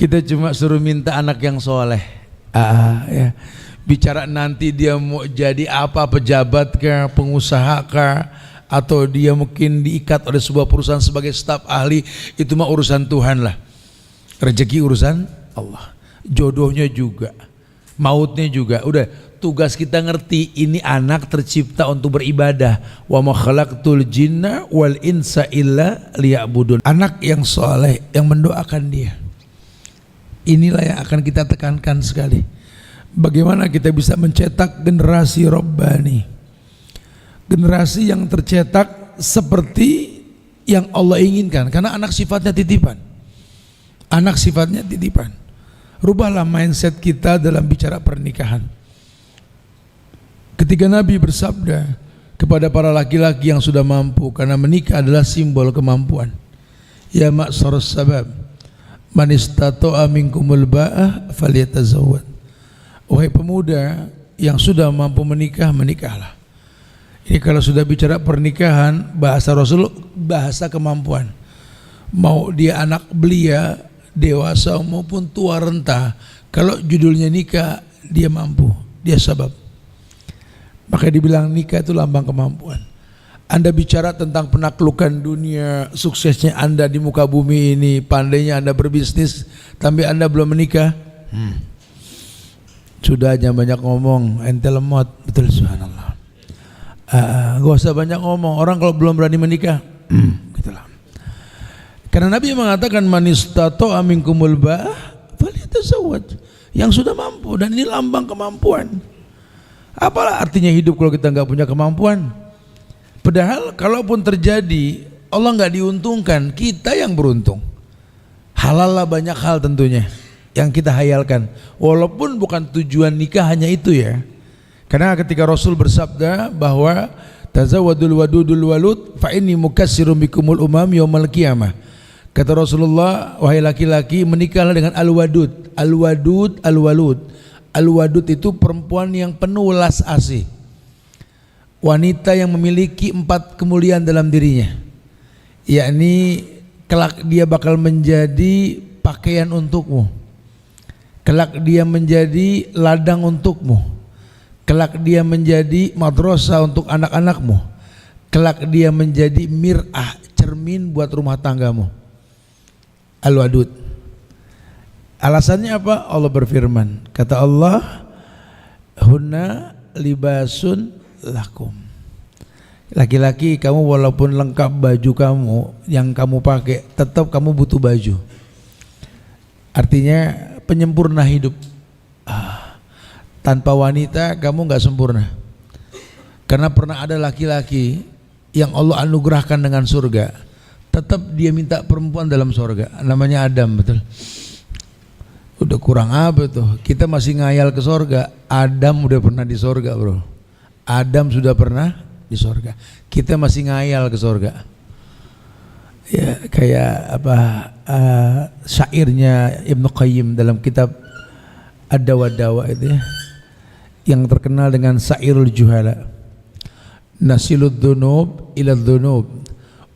Kita cuma suruh minta anak yang soleh. Ya. Bicara nanti dia mau jadi apa, pejabat kah, pengusaha kah, atau dia mungkin diikat oleh sebuah perusahaan sebagai staf ahli, itu mah urusan Tuhan lah. Rezeki urusan Allah, jodohnya juga, mautnya juga. Udah, tugas kita ngerti ini anak tercipta untuk beribadah. Wa ma khalaqtul jinna wal insa illa liya'budun. Anak yang soleh yang mendoakan dia, inilah yang akan kita tekankan sekali. Bagaimana kita bisa mencetak generasi Rabbani, generasi yang tercetak seperti yang Allah inginkan. Karena anak sifatnya titipan. Anak sifatnya titipan. Rubahlah mindset kita dalam bicara pernikahan. Ketika Nabi bersabda kepada para laki-laki yang sudah mampu, karena menikah adalah simbol kemampuan. Ya ma'syarus sabab, man istata'a minkumul ba'ah falyatazawwad. Wahai pemuda yang sudah mampu menikah, menikahlah. Ini kalau sudah bicara pernikahan, bahasa Rasul bahasa kemampuan. Mau dia anak belia, dewasa maupun tua renta, kalau judulnya nikah, dia mampu, dia sabab. Maka dibilang nikah itu lambang kemampuan. Anda bicara tentang penaklukan dunia, suksesnya Anda di muka bumi ini, pandainya Anda berbisnis, tapi Anda belum menikah, sudah aja banyak ngomong, ente lemot, betul, subhanallah. Gak usah banyak ngomong, orang kalau belum berani menikah, gitulah. Karena Nabi mengatakan man istata'a minkumul ba'ah falyatazawwaj, yang sudah mampu, dan ini lambang kemampuan. Apalah artinya hidup kalau kita nggak punya kemampuan? Padahal kalaupun terjadi, Allah nggak diuntungkan, kita yang beruntung. Halal lah banyak hal tentunya yang kita hayalkan, walaupun bukan tujuan nikah hanya itu ya. Karena ketika Rasul bersabda bahwa tazawwadul wadudul walud fa inni mukassirum bikumul umam yaumal qiyamah. Kata Rasulullah, wahai laki-laki, menikahlah dengan al-wadud. Al-wadud, al-walud. Al-wadud itu perempuan yang penuh welas asih, wanita yang memiliki 4 kemuliaan dalam dirinya, yakni kelak dia bakal menjadi pakaian untukmu, kelak dia menjadi ladang untukmu, kelak dia menjadi madrasah untuk anak-anakmu, kelak dia menjadi mir'ah, cermin buat rumah tanggamu. Al-wadud. Alasannya apa? Allah berfirman, kata Allah, hunna libasun lakum. Laki-laki, kamu walaupun lengkap baju kamu yang kamu pakai, tetap kamu butuh baju. Artinya penyempurna hidup. Tanpa wanita kamu nggak sempurna. Karena pernah ada laki-laki yang Allah anugerahkan dengan surga, tetap dia minta perempuan dalam surga, namanya Adam, betul. Udah kurang apa tuh? Kita masih ngayal ke surga. Adam udah pernah di surga, bro. Adam sudah pernah di surga. Kita masih ngayal ke surga. Ya kayak apa syairnya Ibnu Qayyim dalam kitab Ad-Dawa itu ya, yang terkenal dengan Syairul Juhala. Nasilud dzunub ila dzunub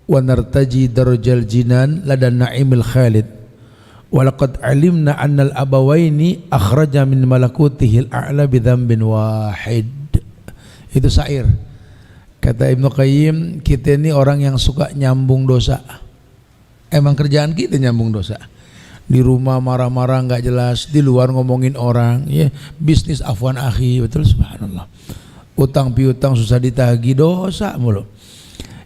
wa nartaji darajal jinan ladan na'imil khalid. Walaqad alimna annal abawaini akhraja min malakutihil a'la bidhanbin wahid. Itu syair. Kata Ibnu Qayyim, kita ini orang yang suka nyambung dosa. Emang kerjaan kita nyambung dosa. Di rumah marah-marah nggak jelas, di luar ngomongin orang, ya bisnis afwan akhi, betul, subhanallah. Utang piutang susah ditagih, dosa mulu.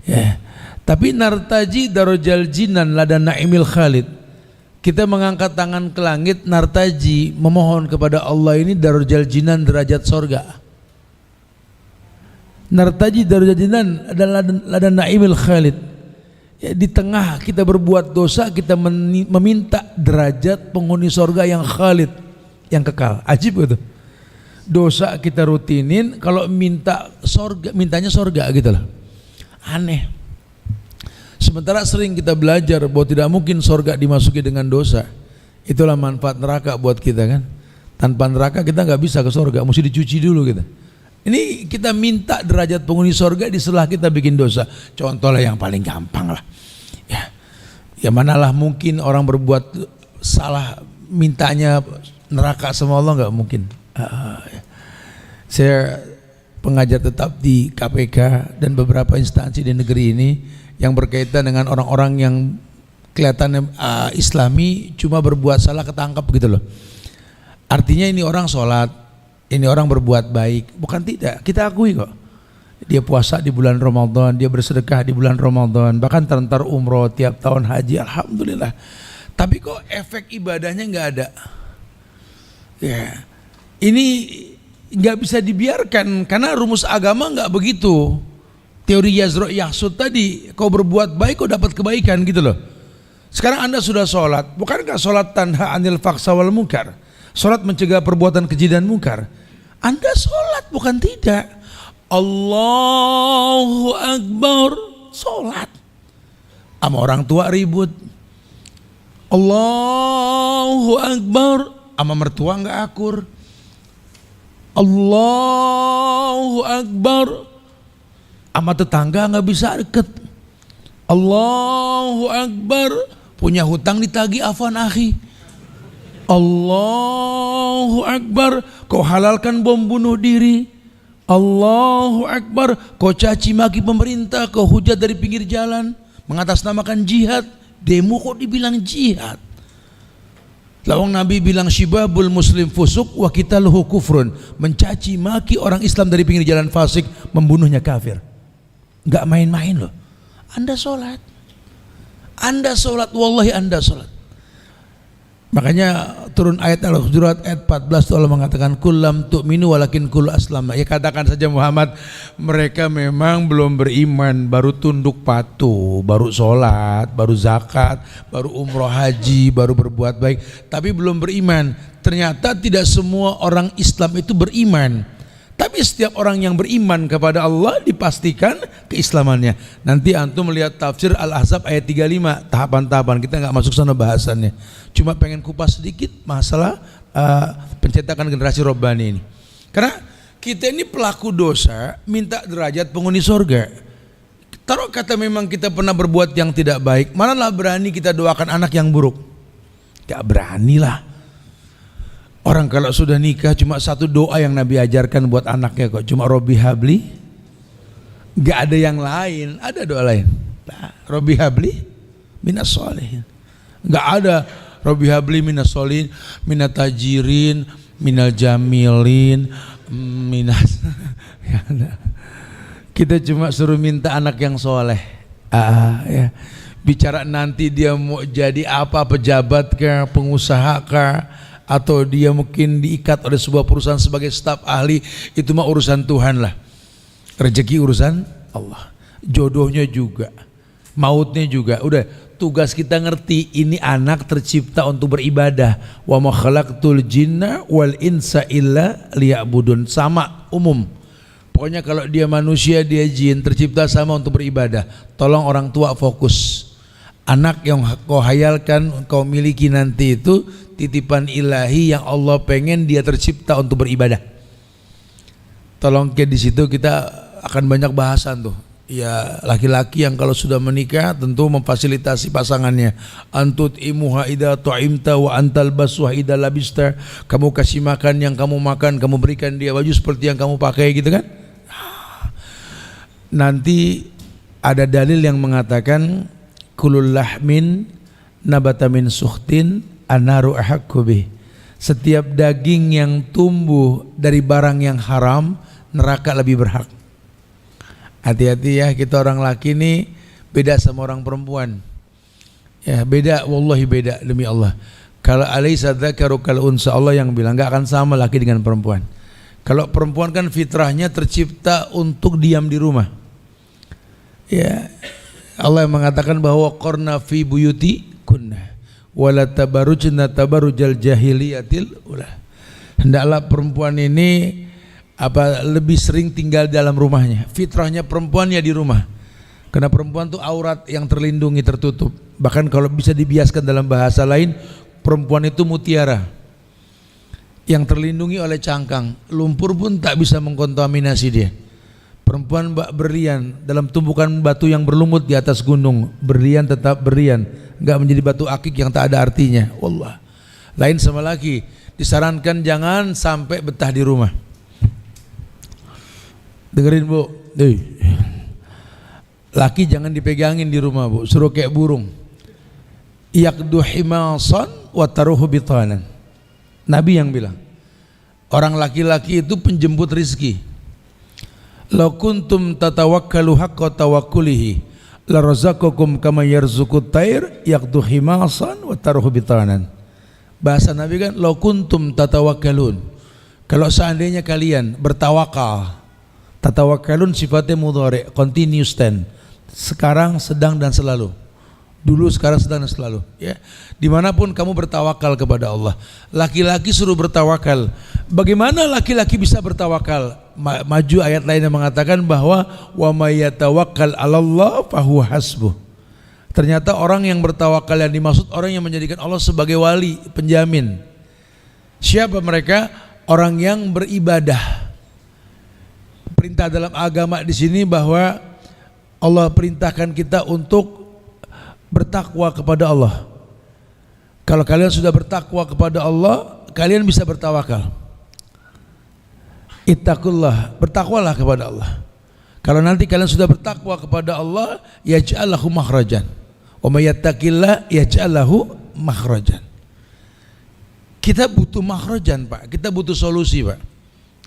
Ya. Tapi nartaji darajal jinan ladan na'imil khalid. Kita mengangkat tangan ke langit, nartaji, memohon kepada Allah ini darajal jinan, derajat sorga. Nartaji darajal jinan adalah ladan na'imil khalid. Ya, di tengah kita berbuat dosa, kita meminta derajat penghuni sorga yang khalid, yang kekal. Ajib itu. Dosa kita rutinin, kalau minta sorga, mintanya sorga gitu loh. Aneh. Sementara sering kita belajar bahwa tidak mungkin sorga dimasuki dengan dosa. Itulah manfaat neraka buat kita kan. Tanpa neraka kita nggak bisa ke sorga, mesti dicuci dulu kita. Ini kita minta derajat penghuni sorga di setelah kita bikin dosa. Contohnya yang paling gampang lah. Ya manalah mungkin orang berbuat salah mintanya neraka sama Allah nggak mungkin. Saya pengajar tetap di KPK dan beberapa instansi di negeri ini yang berkaitan dengan orang-orang yang kelihatan Islami cuma berbuat salah ketangkap gitu loh. Artinya ini orang sholat, ini orang berbuat baik, bukan tidak, kita akui kok. Dia puasa di bulan Ramadan, dia bersedekah di bulan Ramadan, bahkan terlantar umroh tiap tahun haji, alhamdulillah. Tapi kok efek ibadahnya nggak ada. Ya, ini nggak bisa dibiarkan karena rumus agama nggak begitu. Teori Yazro Yahsud tadi, kau berbuat baik kau dapat kebaikan gitu loh. Sekarang Anda sudah sholat, bukankah sholat tanha anil faksa wal munkar? Sholat mencegah perbuatan keji dan munkar. Anda sholat bukan tidak. Allahu Akbar, sholat. Sama orang tua ribut. Allahu Akbar, sama mertua nggak akur. Allahu Akbar, sama tetangga nggak bisa deket. Allahu Akbar, punya hutang ditagih afwan akhi. Allahu Akbar, kau halalkan bom bunuh diri. Allahu Akbar, kau caci maki pemerintah, kau hujat dari pinggir jalan, mengatasnamakan jihad. Demo kok dibilang jihad? Lawang Nabi bilang syibabul muslim fusuk wa qitaluhu kufrun, mencaci maki orang Islam dari pinggir jalan fasik, membunuhnya kafir. Enggak main-main loh. Anda sholat, wallahi Anda sholat. Makanya turun ayat Al-Hujurat ayat 14 itu Allah mengatakan kullam tu'minu walakin kul aslamna. Ya katakan saja Muhammad, mereka memang belum beriman, baru tunduk patuh, baru sholat, baru zakat, baru umroh haji, baru berbuat baik, tapi belum beriman. Ternyata tidak semua orang Islam itu beriman. Tapi setiap orang yang beriman kepada Allah dipastikan keislamannya. Nanti antum melihat tafsir Al-Ahzab ayat 35, tahapan-tahapan, kita nggak masuk sana bahasannya. Cuma pengen kupas sedikit masalah pencetakan generasi Robbani ini. Karena kita ini pelaku dosa, minta derajat penghuni surga. Taruh kata memang kita pernah berbuat yang tidak baik, manalah berani kita doakan anak yang buruk? Gak beranilah. Orang kalau sudah nikah cuma satu doa yang Nabi ajarkan buat anaknya kok, cuma Robbi Habli. Gak ada yang lain, ada doa lain. Nah, Robbi Habli minas sholihin. Gak ada Robbi Habli minas sholihin, minat tajirin, minal jamilin, minas. Kita cuma suruh minta anak yang soleh. Ya. Bicara nanti dia mau jadi apa, pejabat kah, pengusaha kah, atau dia mungkin diikat oleh sebuah perusahaan sebagai staf ahli, itu mah urusan Tuhan lah. Rezeki urusan Allah, jodohnya juga, mautnya juga. Udah, tugas kita ngerti ini anak tercipta untuk beribadah. Wa ma khalaqtul jinna wal insa illa liya'budun. Sama umum. Pokoknya kalau dia manusia, dia jin, tercipta sama untuk beribadah. Tolong orang tua fokus. Anak yang kau hayalkan, kau miliki nanti itu titipan ilahi yang Allah pengen dia tercipta untuk beribadah. Tolong ke di situ kita akan banyak bahasan tuh. Ya, laki-laki yang kalau sudah menikah tentu memfasilitasi pasangannya. Antut imuha idza tu'imta wa antal baswa idza labista. Kamu kasih makan yang kamu makan, kamu berikan dia baju seperti yang kamu pakai, gitu kan? Nanti ada dalil yang mengatakan kulul lahmin nabata min sukhtin anaru ahaqqu bih. Setiap daging yang tumbuh dari barang yang haram, neraka lebih berhak. Hati-hati ya, kita orang laki ini beda sama orang perempuan. Ya, beda, wallahi beda demi Allah. Kalau alaysa dzakaru kal unsa, Allah yang bilang enggak akan sama laki dengan perempuan. Kalau perempuan kan fitrahnya tercipta untuk diam di rumah. Ya, Allah yang mengatakan bahwa qarna fi buyuti kunna wala tabarrujna tabarrujal jahiliyatil ula. Hendaklah perempuan ini lebih sering tinggal dalam rumahnya. Fitrahnya perempuan ya di rumah. Karena perempuan itu aurat yang terlindungi, tertutup. Bahkan kalau bisa dibiaskan dalam bahasa lain, perempuan itu mutiara yang terlindungi oleh cangkang. Lumpur pun tak bisa mengkontaminasi dia. Perempuan berlian dalam tumpukan batu yang berlumut di atas gunung. Berlian tetap berlian, enggak menjadi batu akik yang tak ada artinya. Wallah. Lain sama laki, disarankan jangan sampai betah di rumah. Dengerin Bu, laki jangan dipegangin di rumah Bu, suruh kayak burung. Yaqdu himasan wa taruhu bitanan. Nabi yang bilang, orang laki-laki itu penjemput rizki. Law kuntum tatawakkalu haqqa tawakkulihi la razaqakum kama yarzuqut tayr yaqdu himasan wa taruhu bitanan. Bahasa Nabi kan, law kuntum tatawakkalun. Kalau seandainya kalian bertawakal. Tatawakkalun sifatnya mudhari', continuous tense. Sekarang, sedang dan selalu. Dulu, sekarang, sedang dan selalu. Ya, dimanapun kamu bertawakal kepada Allah. Laki-laki suruh bertawakal. Bagaimana laki-laki bisa bertawakal? Maju ayat lain yang mengatakan bahwa wa may yatawakkal 'alallah fahuwa hasbuh. Ternyata orang yang bertawakal yang dimaksud orang yang menjadikan Allah sebagai wali, penjamin. Siapa mereka? Orang yang beribadah. Perintah dalam agama di sini bahwa Allah perintahkan kita untuk bertakwa kepada Allah. Kalau kalian sudah bertakwa kepada Allah, kalian bisa bertawakal. Ittaqullah, bertakwalah kepada Allah. Kalau nanti kalian sudah bertakwa kepada Allah, yaj'al lahu makhrajan. Wa may yattaqillah yaj'al lahu makhrajan. Kita butuh makhrajan, Pak. Kita butuh solusi, Pak.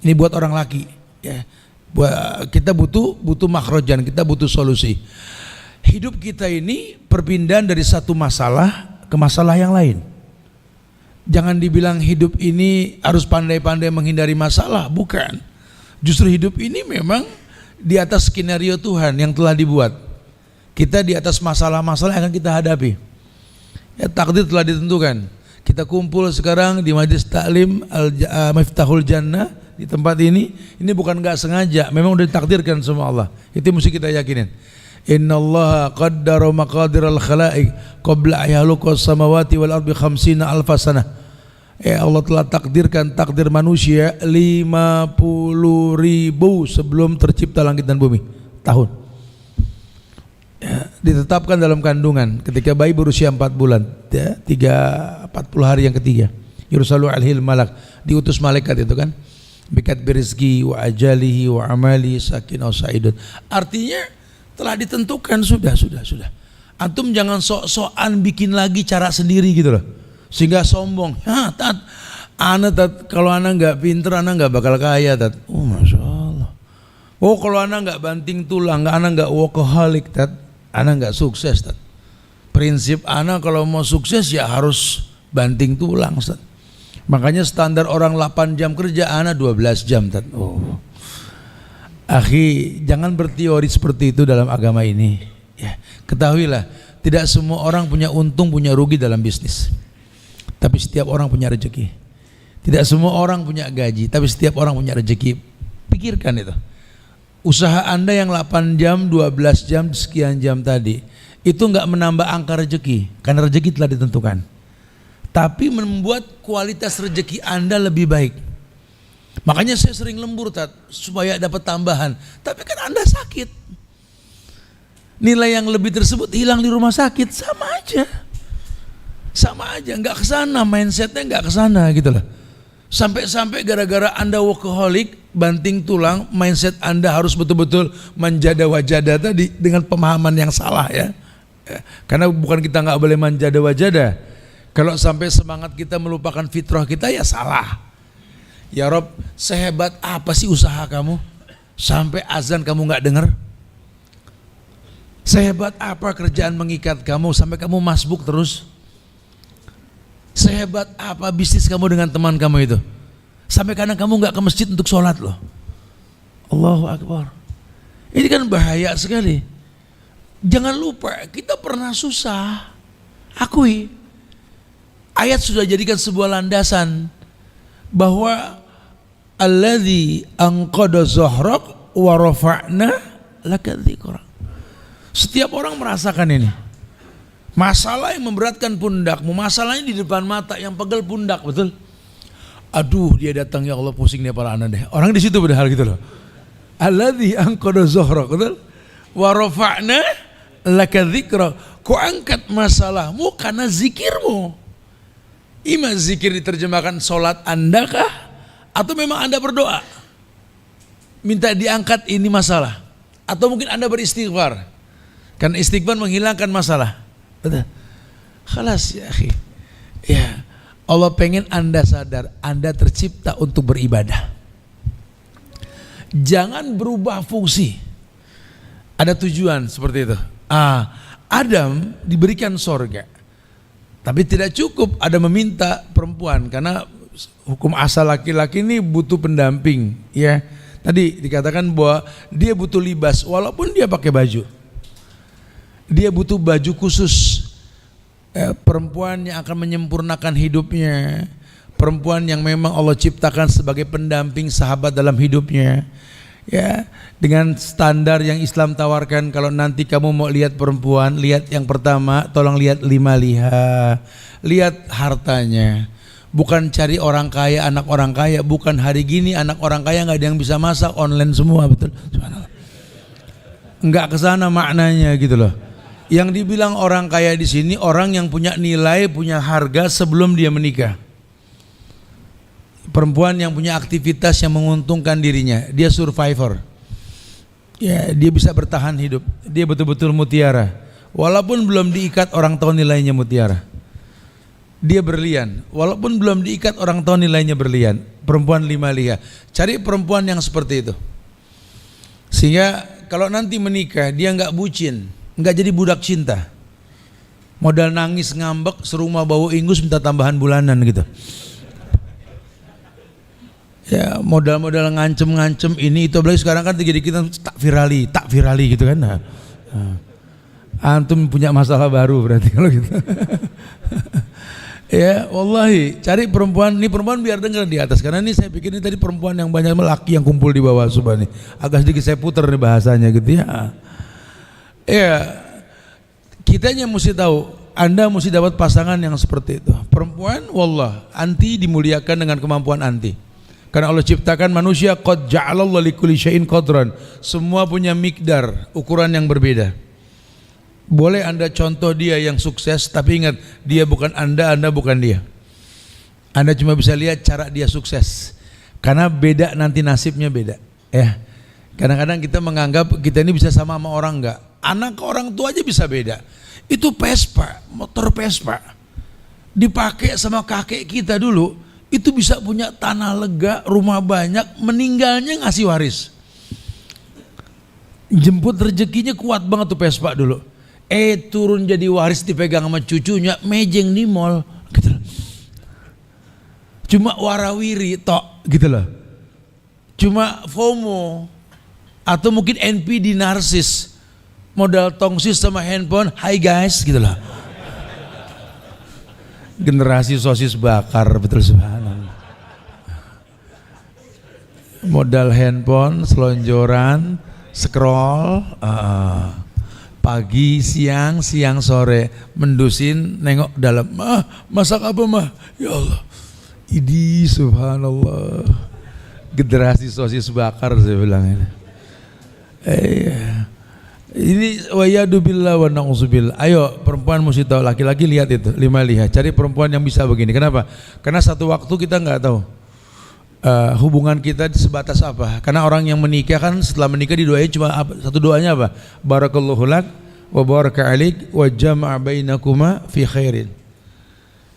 Ini buat orang laki, ya. Kita butuh makhrajan, kita butuh solusi. Hidup kita ini perpindahan dari satu masalah ke masalah yang lain. Jangan dibilang hidup ini harus pandai-pandai menghindari masalah, bukan. Justru hidup ini memang di atas skenario Tuhan yang telah dibuat. Kita di atas masalah-masalah yang akan kita hadapi. Ya, takdir telah ditentukan. Kita kumpul sekarang di Majelis Ta'lim Miftahul Jannah di tempat ini bukan enggak sengaja, memang udah ditakdirkan sama Allah. Itu mesti kita yakinin. Innallaha qaddara maqadiral khalaiq qabla ayaluqas samawati wal ardi 50 alfa sanah. Allah telah takdirkan takdir manusia 50.000 sebelum tercipta langit dan bumi tahun. Ya, ditetapkan dalam kandungan ketika bayi berusia 4 bulan, ya, 40 hari yang ketiga. Yursalu alhil malak, diutus malaikat itu kan. Bikat birizki wa ajalihi wa amali sakin aw sa'idun. Artinya telah ditentukan, sudah. Antum jangan sok-sokan bikin lagi cara sendiri gitu loh. Sehingga sombong. Kalau ana enggak pinter, ana enggak bakal kaya, tat. Oh, Masya Allah. Oh, kalau ana enggak banting tulang, ana enggak workaholic, tat. Ana enggak sukses, tat. Prinsip ana kalau mau sukses ya harus banting tulang, tat. Makanya standar orang 8 jam kerja, ana 12 jam, tat. Oh. Akhi, jangan berteori seperti itu dalam agama ini. Ya, ketahuilah, tidak semua orang punya untung, punya rugi dalam bisnis. Tapi setiap orang punya rezeki. Tidak semua orang punya gaji, tapi setiap orang punya rezeki. Pikirkan itu. Usaha Anda yang 8 jam, 12 jam, sekian jam tadi, itu enggak menambah angka rezeki, karena rezeki telah ditentukan. Tapi membuat kualitas rezeki Anda lebih baik. Makanya saya sering lembur, tat, supaya dapat tambahan. Tapi kan Anda sakit. Nilai yang lebih tersebut hilang di rumah sakit, sama aja, enggak kesana, mindsetnya enggak kesana gitu loh. Sampai-sampai gara-gara Anda workaholic, banting tulang, mindset Anda harus betul-betul manjada wajada tadi dengan pemahaman yang salah, ya. Karena bukan kita enggak boleh manjada wajada. Kalau sampai semangat kita melupakan fitrah kita, ya salah. Ya Rob, sehebat apa sih usaha kamu sampai azan kamu enggak dengar? Sehebat apa kerjaan mengikat kamu sampai kamu masbuk terus? Sehebat apa bisnis kamu dengan teman kamu itu sampai kadang kamu enggak ke masjid untuk sholat loh. Allahu Akbar. Ini kan bahaya sekali. Jangan lupa kita pernah susah. Akui. Ayat sudah jadikan sebuah landasan bahwa alladzi anqadha zahrak wa rafa'na laka dzikra. Setiap orang merasakan ini. Masalah yang memberatkan pundakmu, masalahnya di depan mata yang pegel pundak, betul? Aduh, dia datang, ya Allah, pusing dia para anak deh. Orang di situ padahal gitu loh. Alladzi anqadha zahrak, betul? Wa rafa'na laka dzikra. Ku angkat masalahmu karena zikirmu. Ima zikir diterjemahkan sholat Anda kah? Atau memang Anda berdoa? Minta diangkat ini masalah. Atau mungkin Anda beristighfar. Karena istighfar menghilangkan masalah. Betul. Khalas ya akhi. Ya, Allah pengen Anda sadar, Anda tercipta untuk beribadah. Jangan berubah fungsi. Ada tujuan seperti itu. Adam diberikan sorga. Tapi tidak cukup ada meminta perempuan, karena hukum asal laki-laki ini butuh pendamping, ya. Tadi dikatakan bahwa dia butuh libas walaupun dia pakai baju. Dia butuh baju khusus. Perempuan yang akan menyempurnakan hidupnya, perempuan yang memang Allah ciptakan sebagai pendamping sahabat dalam hidupnya. Ya, dengan standar yang Islam tawarkan, kalau nanti kamu mau lihat perempuan, lihat yang pertama, tolong lihat 5 liha. Lihat hartanya. Bukan cari orang kaya, anak orang kaya. Bukan hari gini anak orang kaya nggak ada yang bisa masak, online semua, betul. Subhanallah. Nggak kesana maknanya gitu loh. Yang dibilang orang kaya di sini orang yang punya nilai, punya harga sebelum dia menikah. Perempuan yang punya aktivitas yang menguntungkan dirinya, dia survivor. Ya, dia bisa bertahan hidup. Dia betul-betul mutiara. Walaupun belum diikat, orang tahu nilainya mutiara. Dia berlian. Walaupun belum diikat, orang tahu nilainya berlian. Perempuan 5 liha. Cari perempuan yang seperti itu. Sehingga kalau nanti menikah, dia nggak bucin, nggak jadi budak cinta. Modal nangis ngambek, serumah bau ingus, minta tambahan bulanan gitu. Ya, modal-modal ngancem-ngancem ini itu, apalagi sekarang kan dikit-dikit tak virali gitu kan. Nah, antum punya masalah baru berarti kalau gitu. Ya, wallahi, cari perempuan, ini perempuan biar dengar di atas, karena ini saya pikir ini tadi perempuan yang banyak laki yang kumpul di bawah subah nih. Agak sedikit saya putar nih bahasanya gitu ya. Ya, kitanya mesti tahu, Anda mesti dapat pasangan yang seperti itu. Perempuan, wallah, anti dimuliakan dengan kemampuan anti. Karena Allah ciptakan manusia, qad ja'alallahu likulli syai'in qadran. Semua punya mikdar, ukuran yang berbeda. Boleh Anda contoh dia yang sukses, tapi ingat, dia bukan Anda bukan dia. Anda cuma bisa lihat cara dia sukses. Karena beda, nanti nasibnya beda. Ya. Kadang-kadang kita menganggap kita ini bisa sama orang enggak. Anak orang tua aja bisa beda. Itu Vespa, motor Vespa. Dipakai sama kakek kita dulu. Itu bisa punya tanah lega, rumah banyak, meninggalnya ngasih waris. Jemput rezekinya kuat banget tuh Vespa dulu. Turun jadi waris dipegang sama cucunya, mejeng di mall gitu loh. Cuma warawiri tok gitu loh. Cuma FOMO atau mungkin NPD narsis. Modal tongsis sama handphone, hi guys gitu loh. Generasi sosis bakar, betul, subhanallah. Modal handphone, selonjoran, scroll, pagi, siang, sore, mendusin, nengok dalam, masak apa mah? Ya Allah, idi subhanallah. Generasi sosis bakar saya bilang ini. Ini wayadu billah wa na'udzubillah. Ayo perempuan mesti tahu, laki-laki lihat itu 5 liha. Cari perempuan yang bisa begini. Kenapa? Karena satu waktu kita nggak tahu hubungan kita sebatas apa. Karena orang yang menikah kan setelah menikah didoain cuma satu doanya apa? Barakallahu lak wa baraka alik wa jama'a bainakuma fi khairin.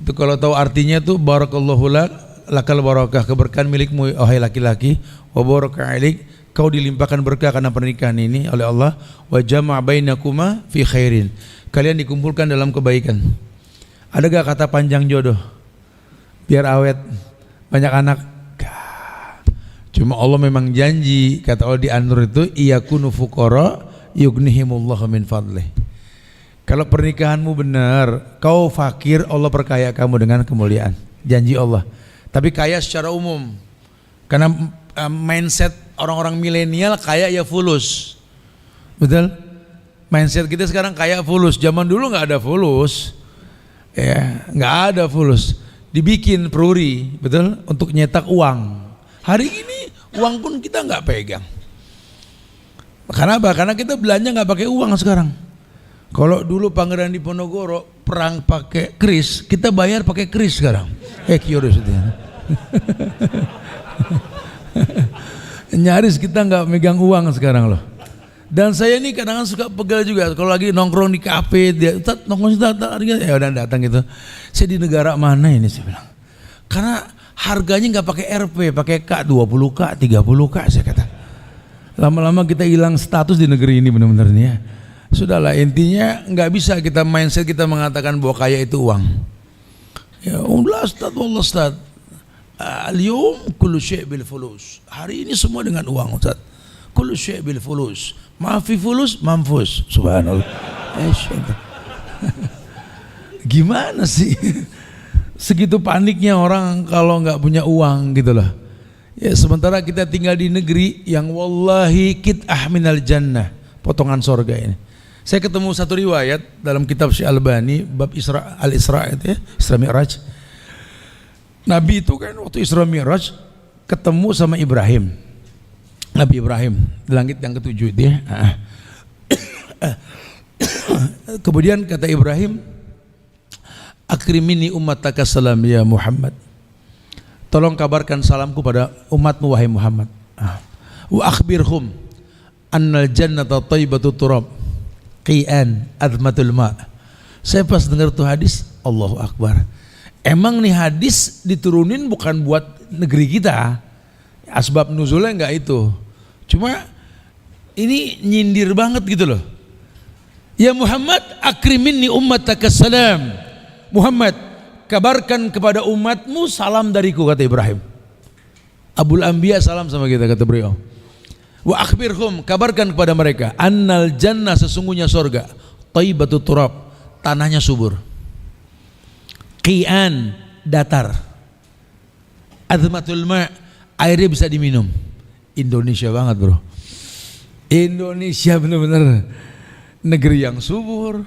Itu kalau tahu artinya tuh barakallahu lak, lakal barakah, keberkahan milikmu wahai laki-laki, wa baraka alik, kau dilimpahkan berkah karena pernikahan ini oleh Allah, wa jama'a bainakuma fi khairin, kalian dikumpulkan dalam kebaikan. Ada gak kata panjang jodoh biar awet banyak anak? Cuma Allah memang janji, kata Allah di An-Nur itu, iyakunu fuqara yughnihimullahu min fadlih. Kalau pernikahanmu benar, kau fakir, Allah perkaya kamu dengan kemuliaan, janji Allah. Tapi kaya secara umum, karena mindset orang-orang milenial kaya ya fulus, betul? Mindset kita sekarang kaya fulus. Zaman dulu nggak ada fulus, ya nggak ada fulus. Dibikin peruri, betul? Untuk nyetak uang. Hari ini uang pun kita nggak pegang. Karena apa? Karena kita belanja nggak pakai uang sekarang. Kalau dulu Pangeran Diponegoro perang pakai kris, kita bayar pakai kris sekarang. Curious itu. Nyaris kita nggak megang uang sekarang loh. Dan saya ini kadang-kadang suka pegal juga kalau lagi nongkrong di kafe, dia nongkrong ya udah datang gitu. Saya di negara mana ini saya bilang. Karena harganya nggak pakai RP, pakai K, 20K, 30K saya kata. Lama-lama kita hilang status di negeri ini benar-benar nih ya. Sudahlah, intinya nggak bisa kita mindset kita mengatakan bahwa kaya itu uang. Ya Allah Ustaz, wallah Ustaz. Al-yawm kullu syai' bil fulus. Hari ini semua dengan uang Ustaz. Kullu syai' bil fulus. Ma fi fulus manfus. Subhanallah. Gimana sih? Segitu paniknya orang kalau nggak punya uang gitu loh. Ya sementara kita tinggal di negeri yang wallahi kit'ah minal jannah, potongan sorga ini. Saya ketemu satu riwayat dalam kitab Syekh Albani bab Al-Isra itu ya, Isra Mi'raj. Nabi itu kan waktu Isra Mi'raj ketemu sama Ibrahim. Nabi Ibrahim di langit yang ketujuh itu ya. Kemudian kata Ibrahim, akrimini ummataka salam ya Muhammad. Tolong kabarkan salamku pada umatmu wahai Muhammad. Wa akhbirhum annal jannata thayyibatu turab qian azmatul ma. Saya pas dengar tuh hadis, Allahu Akbar. Emang nih hadis diturunin bukan buat negeri kita. Asbab nuzulnya enggak itu. Cuma ini nyindir banget gitu loh. Ya Muhammad, akriminni ummataka salam. Muhammad, kabarkan kepada umatmu salam dariku, kata Ibrahim. Abul Anbiya salam sama kita, kata beliau. Wa akhbirhum, kabarkan kepada mereka, annal jannah, sesungguhnya sorga, thayyibatu turab, tanahnya subur, qian, datar, azmatul ma, airnya bisa diminum. Indonesia banget bro. Indonesia benar-benar negeri yang subur,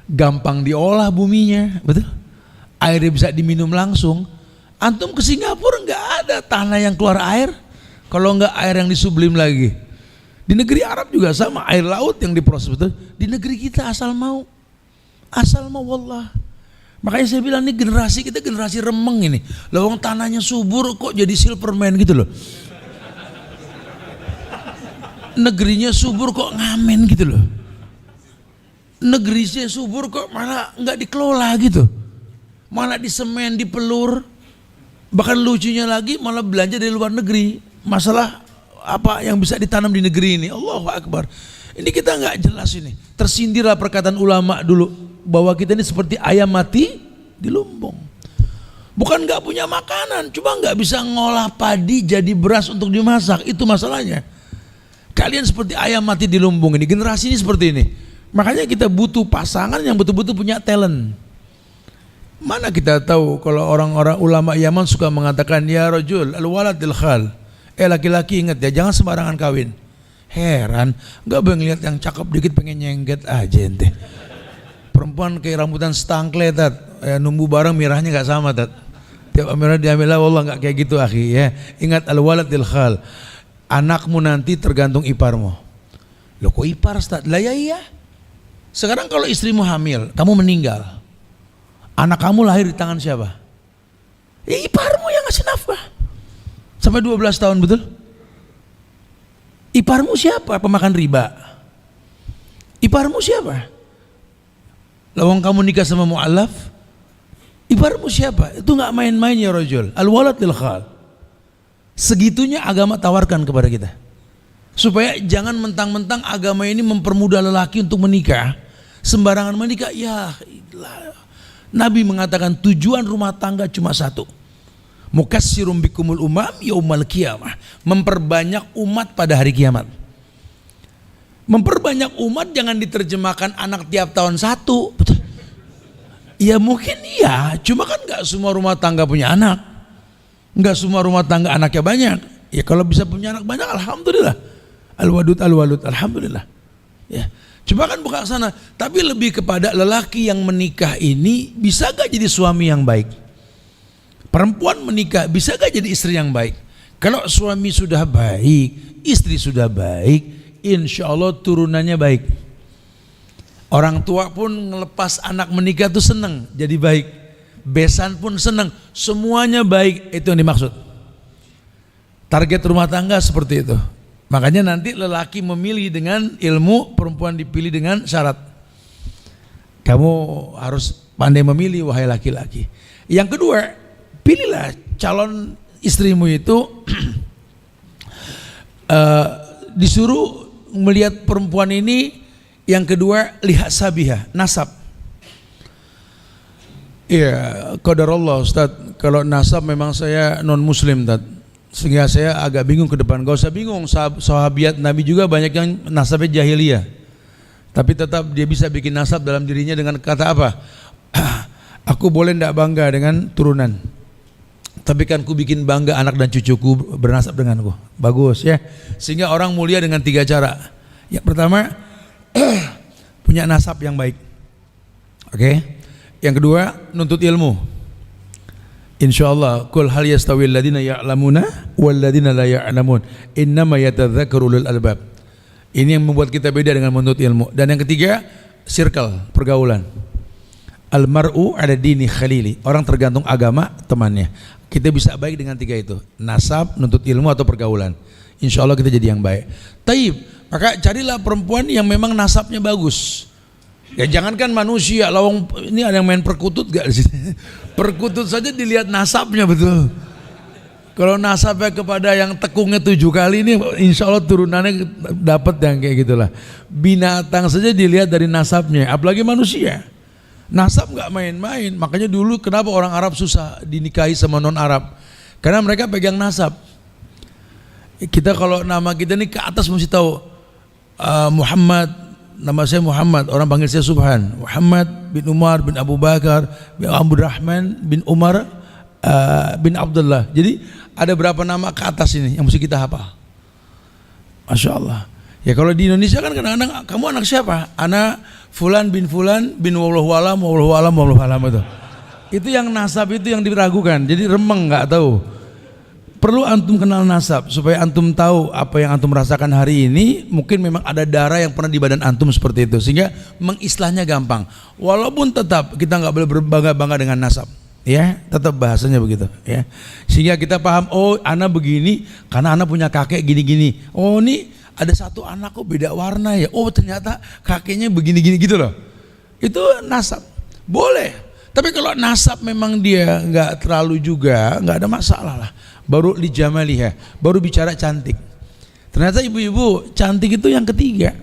gampang diolah buminya, betul? Airnya bisa diminum langsung. Antum ke Singapura nggak ada tanah yang keluar air, kalau nggak air yang disublim lagi. Di negeri Arab juga sama, air laut yang diproses, betul? Di negeri kita asal mau wallah. Makanya saya bilang ini generasi kita generasi remeng ini. Lawang tanahnya subur kok jadi Silverman gitu loh. Negerinya subur kok ngamen gitu loh. Negerinya subur kok malah nggak dikelola gitu. Malah disemen, dipelur. Bahkan lucunya lagi malah belanja dari luar negeri. Masalah apa yang bisa ditanam di negeri ini, Allahu Akbar. Ini kita nggak jelas ini. Tersindirlah perkataan ulama dulu bahwa kita ini seperti ayam mati di lumbung. Bukan nggak punya makanan, cuma nggak bisa ngolah padi jadi beras untuk dimasak. Itu masalahnya. Kalian seperti ayam mati di lumbung ini. Generasi ini seperti ini. Makanya kita butuh pasangan yang betul-betul punya talent. Mana kita tahu kalau orang-orang ulama Yaman suka mengatakan ya rajul al-waladil khal. Laki-laki ingat ya, jangan sembarangan kawin. Heran, enggak boleh ngeliat yang cakep dikit pengen nyengget aja ente. Perempuan kayak rambutan stangkle tat, numbu bareng mirahnya enggak sama tat. Tiap mirah diambil Allah, enggak kayak gitu akhi ya. Ingat al-waladil khal. Anakmu nanti tergantung iparmu. Loh kok ipar Ustaz? Lah ya iya. Sekarang kalau istrimu hamil, kamu meninggal, anak kamu lahir di tangan siapa? Ya iparmu yang ngasih nafkah. Sampai 12 tahun, betul? Iparmu siapa? Pemakan riba. Iparmu siapa? Lawang kamu nikah sama mu'alaf, iparmu siapa? Itu nggak main-main ya rajul. Al-walad lil khal. Segitunya agama tawarkan kepada kita. Supaya jangan mentang-mentang agama ini mempermudah lelaki untuk menikah, sembarangan menikah. Ya Nabi mengatakan tujuan rumah tangga cuma satu. Mukassirum bikumul umam yaumal qiyamah. Memperbanyak umat pada hari kiamat. Memperbanyak umat jangan diterjemahkan anak tiap tahun satu. Betul? Ya mungkin iya, cuma kan gak semua rumah tangga punya anak. Gak semua rumah tangga anaknya banyak. Ya kalau bisa punya anak banyak alhamdulillah. Al-wadud al-walud alhamdulillah. Ya. Cuma kan bukan sana, tapi lebih kepada lelaki yang menikah ini bisa gak jadi suami yang baik? Perempuan menikah bisa gak jadi istri yang baik? Kalau suami sudah baik, istri sudah baik, insya Allah turunannya baik. Orang tua pun ngelepas anak menikah tuh seneng, jadi baik. Besan pun seneng, semuanya baik, itu yang dimaksud. Target rumah tangga seperti itu. Makanya nanti lelaki memilih dengan ilmu, perempuan dipilih dengan syarat. Kamu harus pandai memilih, wahai laki-laki. Yang kedua, pilihlah calon istrimu itu disuruh melihat perempuan ini. Yang kedua, lihat sabiha, nasab. Iya, qadarullah Ustaz, kalau nasab memang saya non muslim Ustaz. Sehingga saya agak bingung ke depan. Gak usah bingung, sahabiat Nabi juga banyak yang nasabnya jahiliyah. Tapi tetap dia bisa bikin nasab dalam dirinya dengan kata apa? Aku boleh tidak bangga dengan turunan, tapi kan ku bikin bangga anak dan cucuku bernasab denganku. Bagus ya. Sehingga orang mulia dengan 3 cara. Yang pertama, punya nasab yang baik. Oke. Yang kedua, nuntut ilmu. Insyaallah, qul hal yastawil ladina ya'lamuna wal ladina la ya'lamun, innama yatadzakkaru ulul albab. Ini yang membuat kita beda dengan menuntut ilmu. Dan yang ketiga, circle, pergaulan. Almar'u ala dini khalili, orang tergantung agama temannya. Kita bisa baik dengan 3 itu, nasab, nuntut ilmu, atau pergaulan. Insya Allah kita jadi yang baik. Taib, maka carilah perempuan yang memang nasabnya bagus. Ya jangankan manusia, lawang ini ada yang main perkutut gak di sini? Perkutut saja dilihat nasabnya betul. Kalau nasabnya kepada yang tekungnya 7 kali ini, insya Allah turunannya dapat yang kayak gitulah. Binatang saja dilihat dari nasabnya, apalagi manusia. Nasab nggak main-main. Makanya dulu kenapa orang Arab susah dinikahi sama non Arab? Karena mereka pegang nasab. Kita kalau nama kita nih ke atas mesti tahu. Muhammad, nama saya Muhammad, orang panggil saya Subhan. Muhammad bin Umar bin Abu Bakar bin Abdurrahman bin Umar bin Abdullah. Jadi ada berapa nama ke atas ini yang mesti kita hafal. Masya Allah. Ya kalau di Indonesia kan kadang-kadang kamu anak siapa? Anak Fulan bin wallahu alam itu. Itu yang nasab itu yang diragukan. Jadi remeng nggak tahu. Perlu antum kenal nasab supaya antum tahu apa yang antum rasakan hari ini. Mungkin memang ada darah yang pernah di badan antum seperti itu, sehingga mengislahnya gampang. Walaupun tetap kita nggak boleh berbangga-bangga dengan nasab, ya tetap bahasanya begitu, ya. Sehingga kita paham, oh anak begini karena anak punya kakek gini-gini. Oh ini ada satu anak kok beda warna ya. Oh ternyata kakeknya begini-gini gitu loh. Itu nasab boleh. Tapi kalau nasab memang dia nggak terlalu juga, nggak ada masalah lah. Baru li jamaliha, baru bicara cantik. Ternyata ibu-ibu, cantik itu yang ketiga.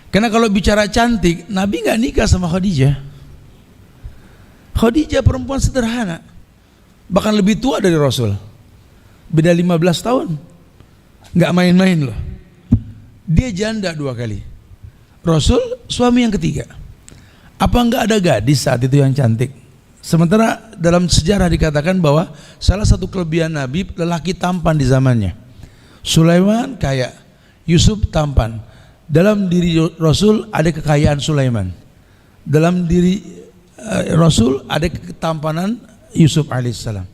Karena kalau bicara cantik, Nabi nggak nikah sama Khadijah. Khadijah perempuan sederhana, bahkan lebih tua dari Rasul, beda 15 tahun. Nggak main-main loh. Dia janda 2 kali. Rasul suami yang ketiga. Apa nggak ada gadis saat itu yang cantik? Sementara dalam sejarah dikatakan bahwa salah satu kelebihan Nabi, lelaki tampan di zamannya. Sulaiman kaya, Yusuf tampan. Dalam diri Rasul ada kekayaan Sulaiman. Dalam diri Rasul ada ketampanan Yusuf alaihissalam.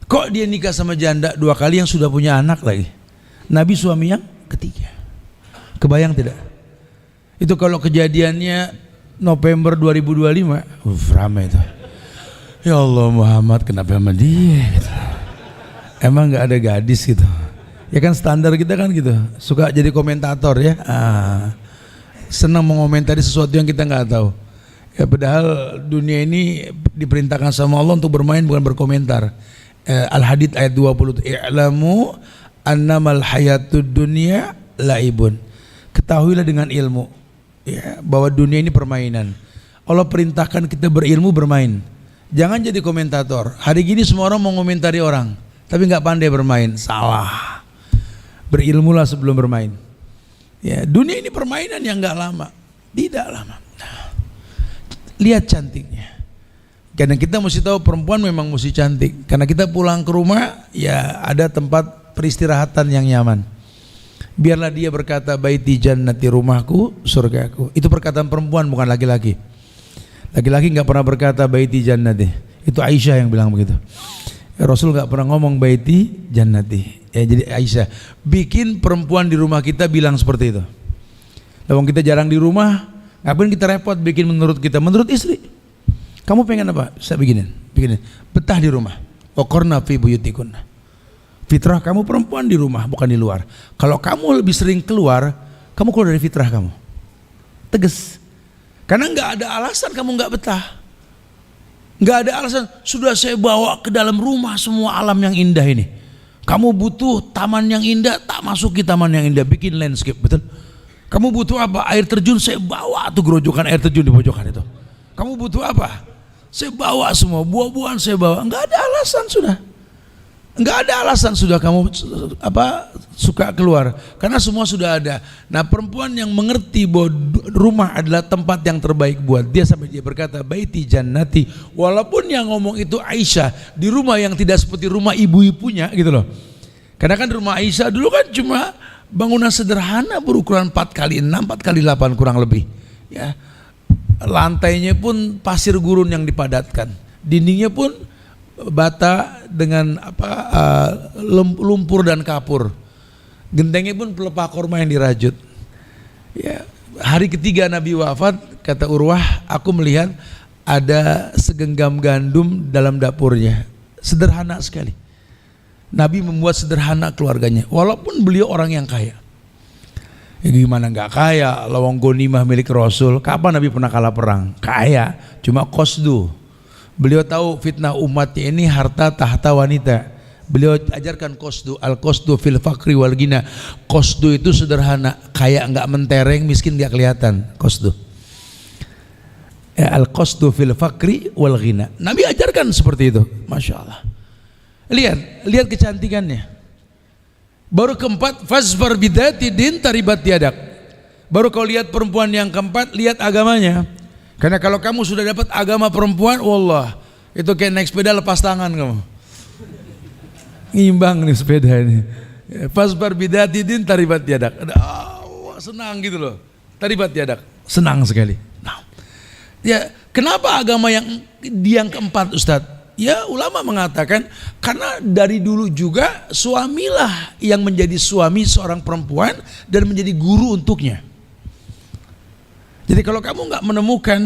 Kok dia nikah sama janda 2 kali yang sudah punya anak lagi? Nabi suami yang ketiga. Kebayang tidak? Itu kalau kejadiannya November 2025, ramai itu. Ya Allah Muhammad, kenapa sama dia gitu. Emang gak ada gadis gitu. Ya kan standar kita kan gitu, suka jadi komentator ya, senang mengomentari sesuatu yang kita gak tahu. Ya padahal dunia ini diperintahkan sama Allah untuk bermain, bukan berkomentar. Al-Hadid ayat 20, i'lamu annamal hayatud dunya laibun. Ketahuilah dengan ilmu ya, bahwa dunia ini permainan. Allah perintahkan kita berilmu, bermain. Jangan jadi komentator. Hari gini semua orang mau komentari orang, tapi nggak pandai bermain. Salah. Berilmulah sebelum bermain. Ya, dunia ini permainan yang nggak lama, tidak lama. Nah, lihat cantiknya. Karena kita mesti tahu perempuan memang mesti cantik. Karena kita pulang ke rumah, ya ada tempat peristirahatan yang nyaman. Biarlah dia berkata baiti jannati, rumahku surgaku. Itu perkataan perempuan, bukan laki-laki. Laki-laki nggak pernah berkata baiti jannati. Itu Aisyah yang bilang begitu. Rasul nggak pernah ngomong baiti jannati. Ya, jadi Aisyah bikin perempuan di rumah kita bilang seperti itu. Lawang kita jarang di rumah, ngapain kita repot bikin menurut kita, menurut istri. Kamu pengen apa? Saya bikinin. Betah di rumah. Waqarna fi buyutikunna. Fitrah kamu perempuan di rumah, bukan di luar. Kalau kamu lebih sering keluar, kamu keluar dari fitrah kamu. Tegas. Karena nggak ada alasan kamu nggak betah. Nggak ada alasan. Sudah saya bawa ke dalam rumah semua alam yang indah ini. Kamu butuh taman yang indah, tak masuki taman yang indah, bikin landscape, betul? Kamu butuh apa? Air terjun, saya bawa tuh gerojokan air terjun di pojokan itu. Kamu butuh apa? Saya bawa semua, buah-buahan saya bawa. Nggak ada alasan sudah. Nggak ada alasan sudah kamu suka keluar, karena semua sudah ada. Nah, perempuan yang mengerti bahwa rumah adalah tempat yang terbaik buat dia, sampai dia berkata baiti jannati, walaupun yang ngomong itu Aisyah di rumah yang tidak seperti rumah ibu-ibunya gitu loh. Karena kan rumah Aisyah dulu kan cuma bangunan sederhana berukuran 4x6 4x8 kurang lebih ya. Lantainya pun pasir gurun yang dipadatkan, dindingnya pun bata dengan lumpur dan kapur, gentengnya pun pelepah korma yang dirajut ya. Hari ketiga Nabi wafat, kata Urwah, aku melihat ada segenggam gandum dalam dapurnya, sederhana sekali. Nabi membuat sederhana keluarganya, walaupun beliau orang yang kaya. Ya gimana nggak kaya, lawang ghanimah milik Rasul. Kapan Nabi pernah kalah perang? Kaya, cuma qasdu. Beliau tahu fitnah umatnya ini harta tahta wanita. Beliau ajarkan qasdu, al-qasdu fil fakri wal ghina. Qasdu itu sederhana, kaya enggak mentereng, miskin enggak kelihatan. Qasdu. Ya, al-qasdu fil fakri wal ghina. Nabi ajarkan seperti itu. Masya Allah. Lihat kecantikannya. Baru keempat, fazfar bidati din taribat yadak. Baru kau lihat perempuan yang keempat, lihat agamanya. Karena kalau kamu sudah dapat agama perempuan, wallah, itu kayak naik sepeda lepas tangan kamu. Ngimbang nih sepeda ini. Fasbar bidatidin taribat yadak. Senang gitu loh. Taribat yadak, senang sekali. Nah, ya kenapa agama yang keempat, Ustadz? Ya ulama mengatakan karena dari dulu juga suamilah yang menjadi suami seorang perempuan dan menjadi guru untuknya. Jadi kalau kamu nggak menemukan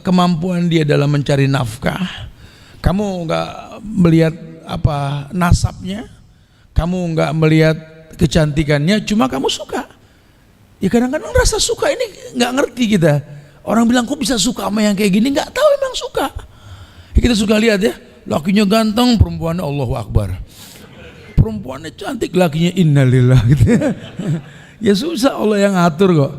kemampuan dia dalam mencari nafkah, kamu nggak melihat nasabnya, kamu nggak melihat kecantikannya, cuma kamu suka. Ya kadang-kadang rasa suka ini nggak ngerti kita. Orang bilang kok bisa suka sama yang kayak gini, nggak tahu emang suka. Ya, kita suka lihat ya, lakinya ganteng, perempuannya Allahu Akbar. Perempuannya cantik, lakinya innalillah gitu ya. Ya susah, Allah yang atur kok.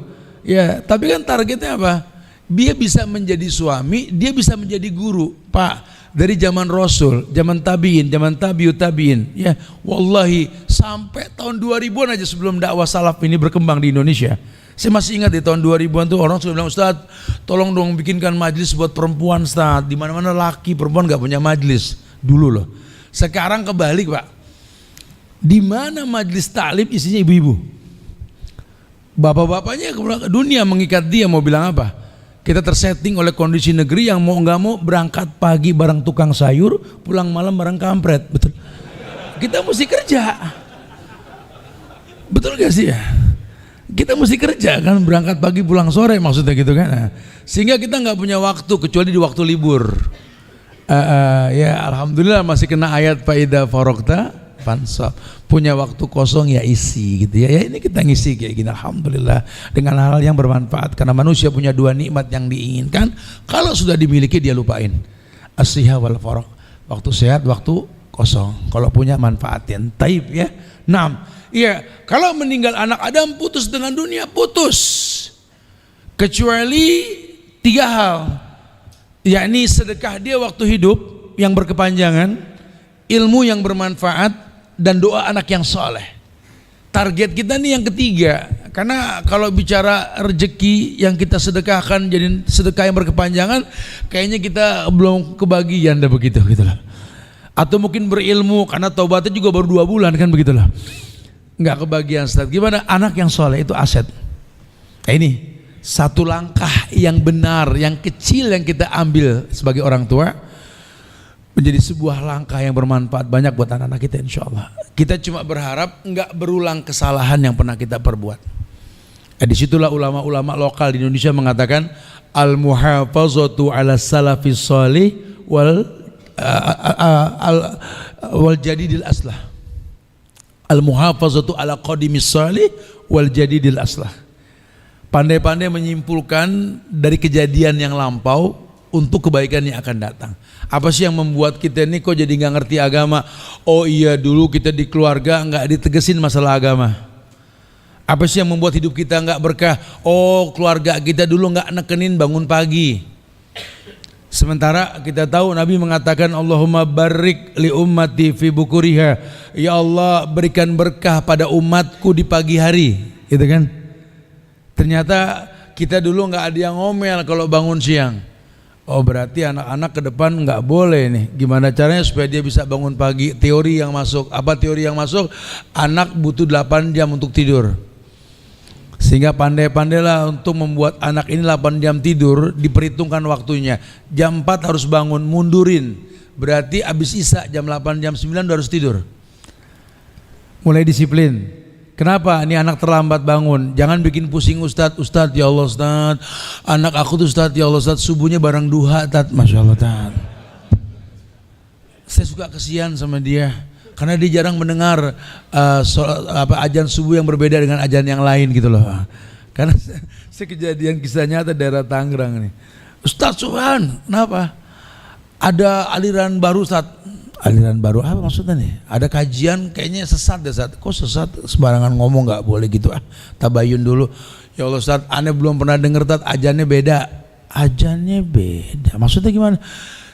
Ya, tapi kan targetnya apa? Dia bisa menjadi suami, dia bisa menjadi guru. Pak, dari zaman Rasul, zaman tabi'in, zaman tabi'ut tabi'in, ya, wallahi sampai tahun 2000-an aja sebelum dakwah salaf ini berkembang di Indonesia. Saya masih ingat di tahun 2000-an tuh orang sudah bilang, Ustadz, tolong dong bikinkan majelis buat perempuan, Ustadz. Di mana-mana laki, perempuan nggak punya majelis dulu loh. Sekarang kebalik, Pak. Di mana majelis taklim isinya ibu-ibu? Bapak-bapaknya ke dunia mengikat dia, mau bilang apa? Kita tersetting oleh kondisi negeri yang mau nggak mau berangkat pagi bareng tukang sayur, pulang malam bareng kampret, betul? Kita mesti kerja, betul gak sih ya? Kita mesti kerja kan, berangkat pagi pulang sore maksudnya gitu kan? Nah, sehingga kita nggak punya waktu kecuali di waktu libur. Ya alhamdulillah masih kena ayat faida farokta fansab, punya waktu kosong ya isi gitu ya. Ya ini kita ngisi kayak gini alhamdulillah dengan hal yang bermanfaat, karena manusia punya dua nikmat yang diinginkan, kalau sudah dimiliki dia lupain. As-siha wal faraq, waktu sehat, waktu kosong, kalau punya manfaatin. Taib ya. Nah, iya, kalau meninggal anak Adam putus dengan dunia, putus. Kecuali 3 hal. Yakni sedekah dia waktu hidup yang berkepanjangan, ilmu yang bermanfaat, dan doa anak yang soleh. Target kita nih yang ketiga, karena kalau bicara rezeki yang kita sedekahkan jadi sedekah yang berkepanjangan, kayaknya kita belum kebagian dah begitu gitulah. Atau mungkin berilmu, karena taubatnya juga baru 2 bulan kan begitulah. Nggak kebagian, Ustaz. Gimana? Anak yang soleh itu aset. Nah, ini satu langkah yang benar, yang kecil yang kita ambil sebagai orang tua, menjadi sebuah langkah yang bermanfaat banyak buat anak-anak kita insya Allah. Kita cuma berharap nggak berulang kesalahan yang pernah kita perbuat. Disitulah ulama-ulama lokal di Indonesia mengatakan al-muhafazatu ala salafis shalih wal jadidil aslah. Al-muhafazatu ala qadimis shalih wal jadidil aslah. Pandai-pandai menyimpulkan dari kejadian yang lampau untuk kebaikan yang akan datang. Apa sih yang membuat kita ini kok jadi nggak ngerti agama? Oh iya, dulu kita di keluarga nggak ditegesin masalah agama. Apa sih yang membuat hidup kita nggak berkah? Oh, keluarga kita dulu nggak nekenin bangun pagi. Sementara kita tahu Nabi mengatakan Allahumma barik li ummati fi bukuriha. Ya Allah, berikan berkah pada umatku di pagi hari, gitu kan? Ternyata kita dulu nggak ada yang ngomel kalau bangun siang. Oh, berarti anak-anak ke depan nggak boleh nih. Gimana caranya supaya dia bisa bangun pagi? Teori yang masuk. Apa teori yang masuk? Anak butuh 8 jam untuk tidur. Sehingga pandai-pandailah untuk membuat anak ini 8 jam tidur, diperhitungkan waktunya. Jam 4 harus bangun, mundurin. Berarti habis isya jam 8, jam 9 udah harus tidur. Mulai disiplin. Kenapa? Ini anak terlambat bangun. Jangan bikin pusing Ustadz. Ustadz, ya Allah Ustadz, anak aku tuh Ustadz, ya Allah Ustadz, subuhnya barang duha Ustadz. Masya Allah Ustadz. Saya suka kesian sama dia karena dia jarang mendengar ajan subuh yang berbeda dengan ajan yang lain gitu loh. Karena saya kejadian kisah nyata daerah Tangerang nih. Ustadz Subhan, kenapa? Ada aliran baru Ustadz. Aliran baru apa maksudnya nih? Ada kajian kayaknya sesat deh Ustadz. Kok sesat? Sembarangan ngomong nggak boleh gitu tabayun dulu. Ya Allah Ustadz, aneh belum pernah denger Ustadz, ajannya beda. Ajannya beda. Maksudnya gimana?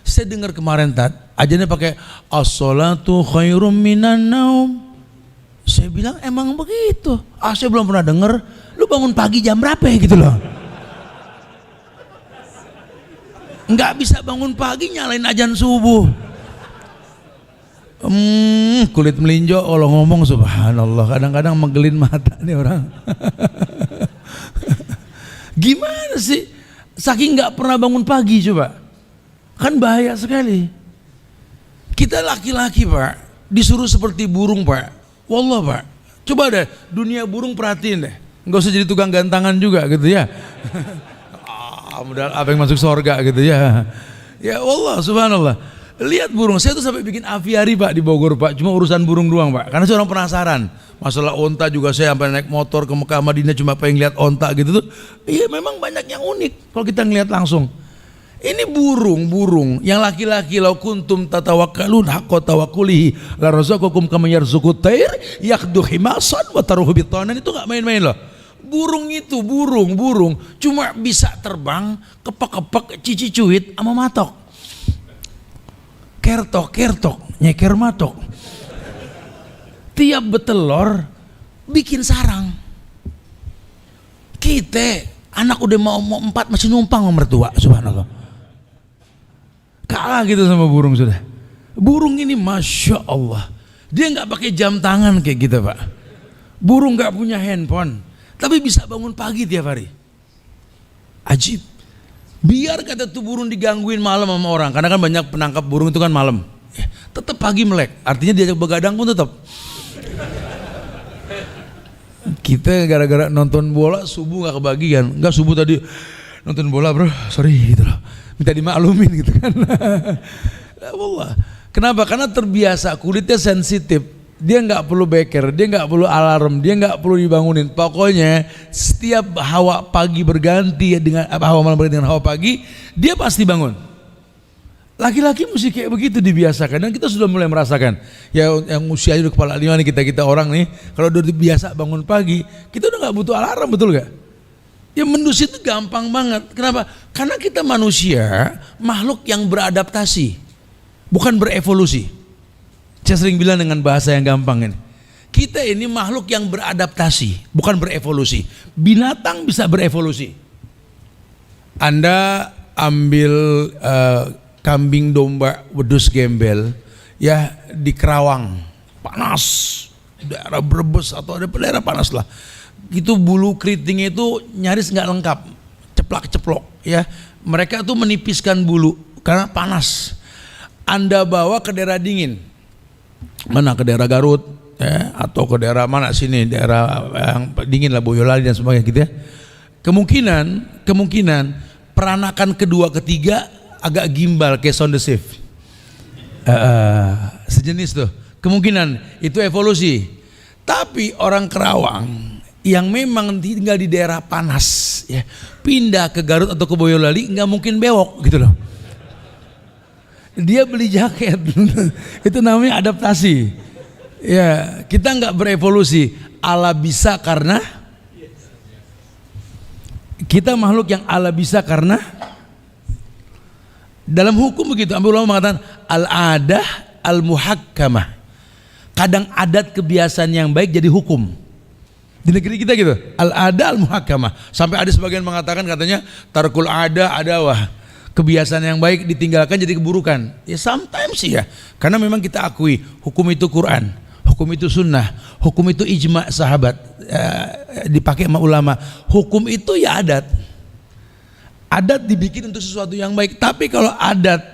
Saya dengar kemarin Ustadz, ajannya pakai as-salatu khairum minan naum. Saya bilang emang begitu. Saya belum pernah denger. Lu bangun pagi jam berapa ya gitu loh? Nggak bisa bangun pagi nyalain ajan subuh. Kulit melinjo kalau ngomong subhanallah, kadang-kadang menggelin mata nih orang. Gimana sih? Saking nggak pernah bangun pagi coba, kan bahaya sekali. Kita laki-laki Pak, disuruh seperti burung Pak. Wallah Pak, coba deh dunia burung perhatiin deh. Nggak usah jadi tukang gantangan juga gitu ya. Modal apa yang masuk surga gitu ya. Ya Allah subhanallah. Lihat burung, saya tuh sampai bikin aviari Pak di Bogor Pak, cuma urusan burung doang Pak, karena saya orang penasaran. Masalah onta juga saya sampai naik motor ke Mekah Madinah cuma pengen lihat onta gitu tuh. Iya memang banyak yang unik kalau kita ngelihat langsung. Ini burung yang laki-laki, lau kuntum tatawakkalun haqqa tawakkulihi la razaqakum kama yarzuqut tayr yaqdu himasan wa taruhu bitanan. Itu enggak main-main loh. Burung itu burung cuma bisa terbang kepak-kepak cici-cuit sama matok. Kertok, nyeker matok. Tiap betelor bikin sarang. Kita anak udah mau 4 masih numpang sama mertua, subhanallah. Kalah gitu sama burung sudah. Burung ini masya Allah, dia nggak pakai jam tangan kayak kita Pak. Burung nggak punya handphone, tapi bisa bangun pagi tiap hari. Ajib. Biar kata tuh burung digangguin malam sama orang, karena kan banyak penangkap burung itu kan malam. Tetap pagi melek, artinya diajak begadang pun tetap. Kita gara-gara nonton bola subuh nggak kebagian, nggak subuh tadi nonton bola bro, sorry gitu loh, minta dimaklumin gitu kan. Allah. Kenapa? Karena terbiasa, kulitnya sensitif. Dia nggak perlu beker, dia nggak perlu alarm, dia nggak perlu dibangunin. Pokoknya setiap hawa pagi berganti dengan hawa malam berganti dengan hawa pagi, dia pasti bangun. Laki-laki mesti kayak begitu dibiasakan, dan kita sudah mulai merasakan. Ya yang usianya udah kepala 5 nih kita orang nih, kalau udah biasa bangun pagi, kita udah nggak butuh alarm, betul nggak? Ya mendus itu gampang banget. Kenapa? Karena kita manusia makhluk yang beradaptasi, bukan berevolusi. Saya sering bilang dengan bahasa yang gampang ini. Kita ini makhluk yang beradaptasi, bukan berevolusi. Binatang bisa berevolusi. Anda ambil kambing domba wedus gembel ya di Kerawang, panas, daerah Brebes atau ada daerah panas lah. Itu bulu keritingnya itu nyaris nggak lengkap, ceplak-ceplok ya. Mereka tuh menipiskan bulu karena panas. Anda bawa ke daerah dingin. Mana ke daerah Garut, ya, atau ke daerah mana sini, daerah yang dingin lah, Boyolali dan sebagainya gitu ya. Kemungkinan peranakan kedua ketiga agak gimbal kayak Sound the Safe. Sejenis tuh. Kemungkinan itu evolusi. Tapi orang Kerawang yang memang tinggal di daerah panas ya, pindah ke Garut atau ke Boyolali nggak mungkin bewok gitu loh. Dia beli jaket. Itu namanya adaptasi. Ya, kita nggak berevolusi. Allah bisa karena kita makhluk yang Allah bisa karena dalam hukum begitu. Ambil ulama mengatakan al-adah al-muhakkamah. Kadang adat kebiasaan yang baik jadi hukum. Di negeri kita gitu. Al-adah al-muhakkamah. Sampai ada sebagian mengatakan katanya tarkul ada adawah. Kebiasaan yang baik ditinggalkan jadi keburukan. Ya sometimes sih ya. Karena memang kita akui hukum itu Quran, hukum itu sunnah, hukum itu ijma sahabat, dipakai sama ulama. Hukum itu ya adat. Adat dibikin untuk sesuatu yang baik. Tapi kalau adat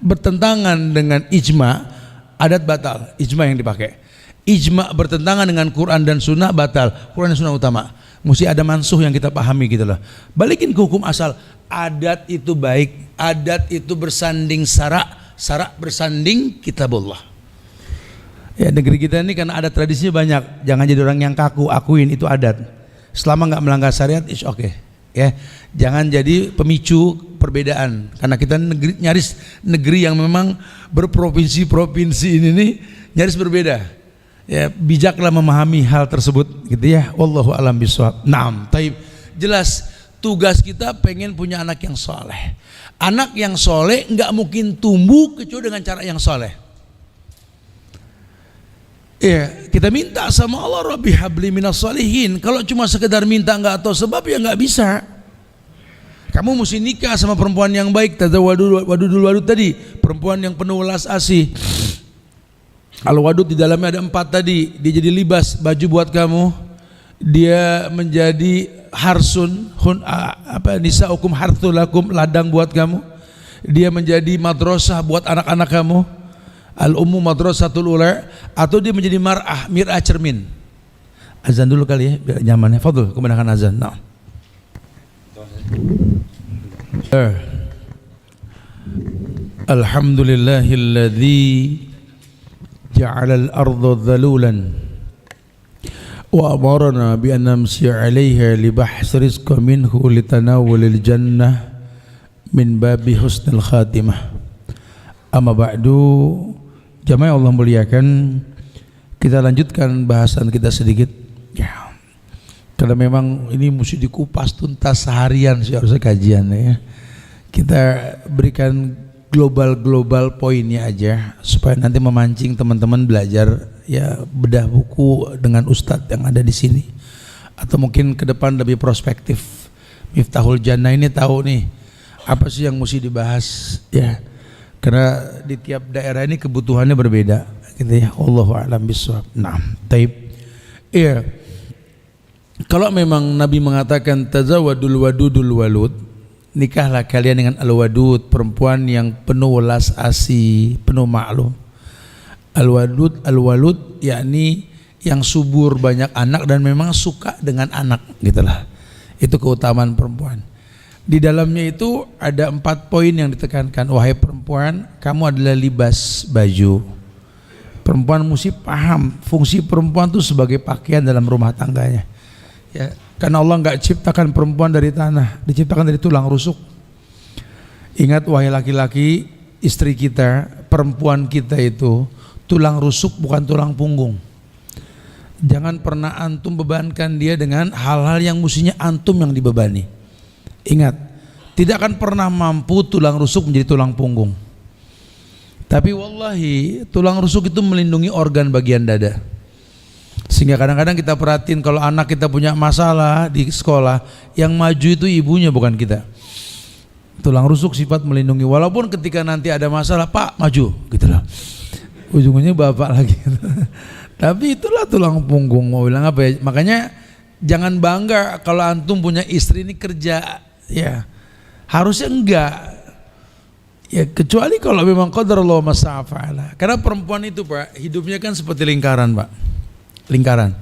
bertentangan dengan ijma, adat batal. Ijma yang dipakai. Ijma bertentangan dengan Quran dan sunnah, batal. Quran dan sunnah utama. Mesti ada mansuh yang kita pahami gitu loh. Balikin ke hukum asal. Adat itu baik, adat itu bersanding sarak, sarak bersanding kitabullah. Ya negeri kita ini karena ada tradisinya banyak, jangan jadi orang yang kaku, akuin itu adat. Selama nggak melanggar syariat, it's okay. Ya, jangan jadi pemicu perbedaan. Karena kita nyaris negeri yang memang berprovinsi-provinsi ini nih nyaris berbeda. Ya, bijaklah memahami hal tersebut, gitu ya. Wallahu a'lam bishawab. Naam, taib. Jelas. Tugas kita pengen punya anak yang soleh. Anak yang soleh nggak mungkin tumbuh kecuali dengan cara yang soleh. Ya, kita minta sama Allah, Rabbi habli minas solihin. Kalau cuma sekedar minta nggak tahu sebab ya nggak bisa. Kamu mesti nikah sama perempuan yang baik. Wadud tadi, perempuan yang penuh welas asih. Al-wadud di dalamnya ada 4 tadi. Dia jadi libas, baju buat kamu. Dia menjadi harsun, nisaukum harthulakum, ladang buat kamu. Dia menjadi madrasah buat anak-anak kamu. Al-ummu madrasatul ula. Atau dia menjadi mir'ah cermin. Azan dulu kali ya biar nyamannya. Fadhil, kebanyakan azan. Nah. Alhamdulillahilladzi ja'alal arda dhalulan wa amarna bi an namsi 'alaiha li bahs rizqa minhu litanawulil jannah min babi husnul khatimah. Amma ba'du, jamaah Allah muliakan, kita lanjutkan bahasan kita sedikit ya. Karena memang ini mesti dikupas tuntas seharian seharusnya kajian ya. Kita berikan global poinnya aja supaya nanti memancing teman-teman belajar ya, bedah buku dengan ustadz yang ada di sini, atau mungkin ke depan lebih prospektif. Miftahul Jannah ini tahu nih apa sih yang mesti dibahas ya, karena di tiap daerah ini kebutuhannya berbeda gitu ya. Allahu a'lam bishawab. Nah, taib. Iya. Kalau memang Nabi mengatakan tazawadul wadudul walud, nikahlah kalian dengan al-wadud, perempuan yang penuh welas asih, penuh maklum. Al-wadud, al-walud yakni yang subur, banyak anak dan memang suka dengan anak gitulah. Itu keutamaan perempuan. Di dalamnya itu ada 4 poin yang ditekankan. Wahai perempuan, kamu adalah libas, baju. Perempuan mesti paham fungsi perempuan itu sebagai pakaian dalam rumah tangganya. Ya, karena Allah enggak ciptakan perempuan dari tanah, diciptakan dari tulang rusuk. Ingat wahai laki-laki, istri kita, perempuan kita itu tulang rusuk bukan tulang punggung. Jangan pernah antum bebankan dia dengan hal-hal yang mestinya antum yang dibebani. Ingat, tidak akan pernah mampu tulang rusuk menjadi tulang punggung. Tapi wallahi tulang rusuk itu melindungi organ bagian dada. Sehingga kadang-kadang kita perhatiin kalau anak kita punya masalah di sekolah, yang maju itu ibunya bukan kita. Tulang rusuk sifat melindungi, walaupun ketika nanti ada masalah, Pak maju gitu loh, ujungnya bapak lagi. Tapi itulah tulang punggung, mau bilang apa ya. Makanya jangan bangga kalau antum punya istri ini kerja ya, harusnya enggak ya, kecuali kalau memang qadarullah masa'afa'ala. Karena perempuan itu Pak, hidupnya kan seperti lingkaran Pak. lingkaran.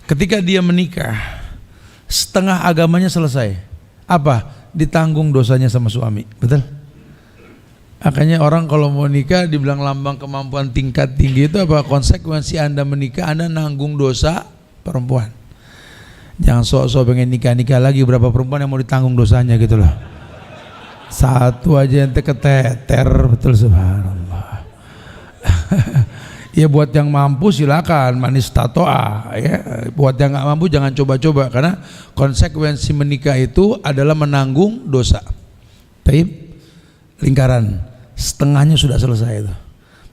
Ketika dia menikah, setengah agamanya selesai. Apa? Ditanggung dosanya sama suami. Betul? Makanya orang kalau mau nikah dibilang lambang kemampuan tingkat tinggi itu apa? Konsekuensi Anda menikah, Anda nanggung dosa perempuan. Jangan sok-sok pengen nikah-nikah lagi, berapa perempuan yang mau ditanggung dosanya gitu loh. Satu aja ente keteter, betul, subhanallah. Ya buat yang mampu silakan manis tatoa ya. Buat yang nggak mampu jangan coba-coba, karena konsekuensi menikah itu adalah menanggung dosa. Taib, lingkaran setengahnya sudah selesai itu.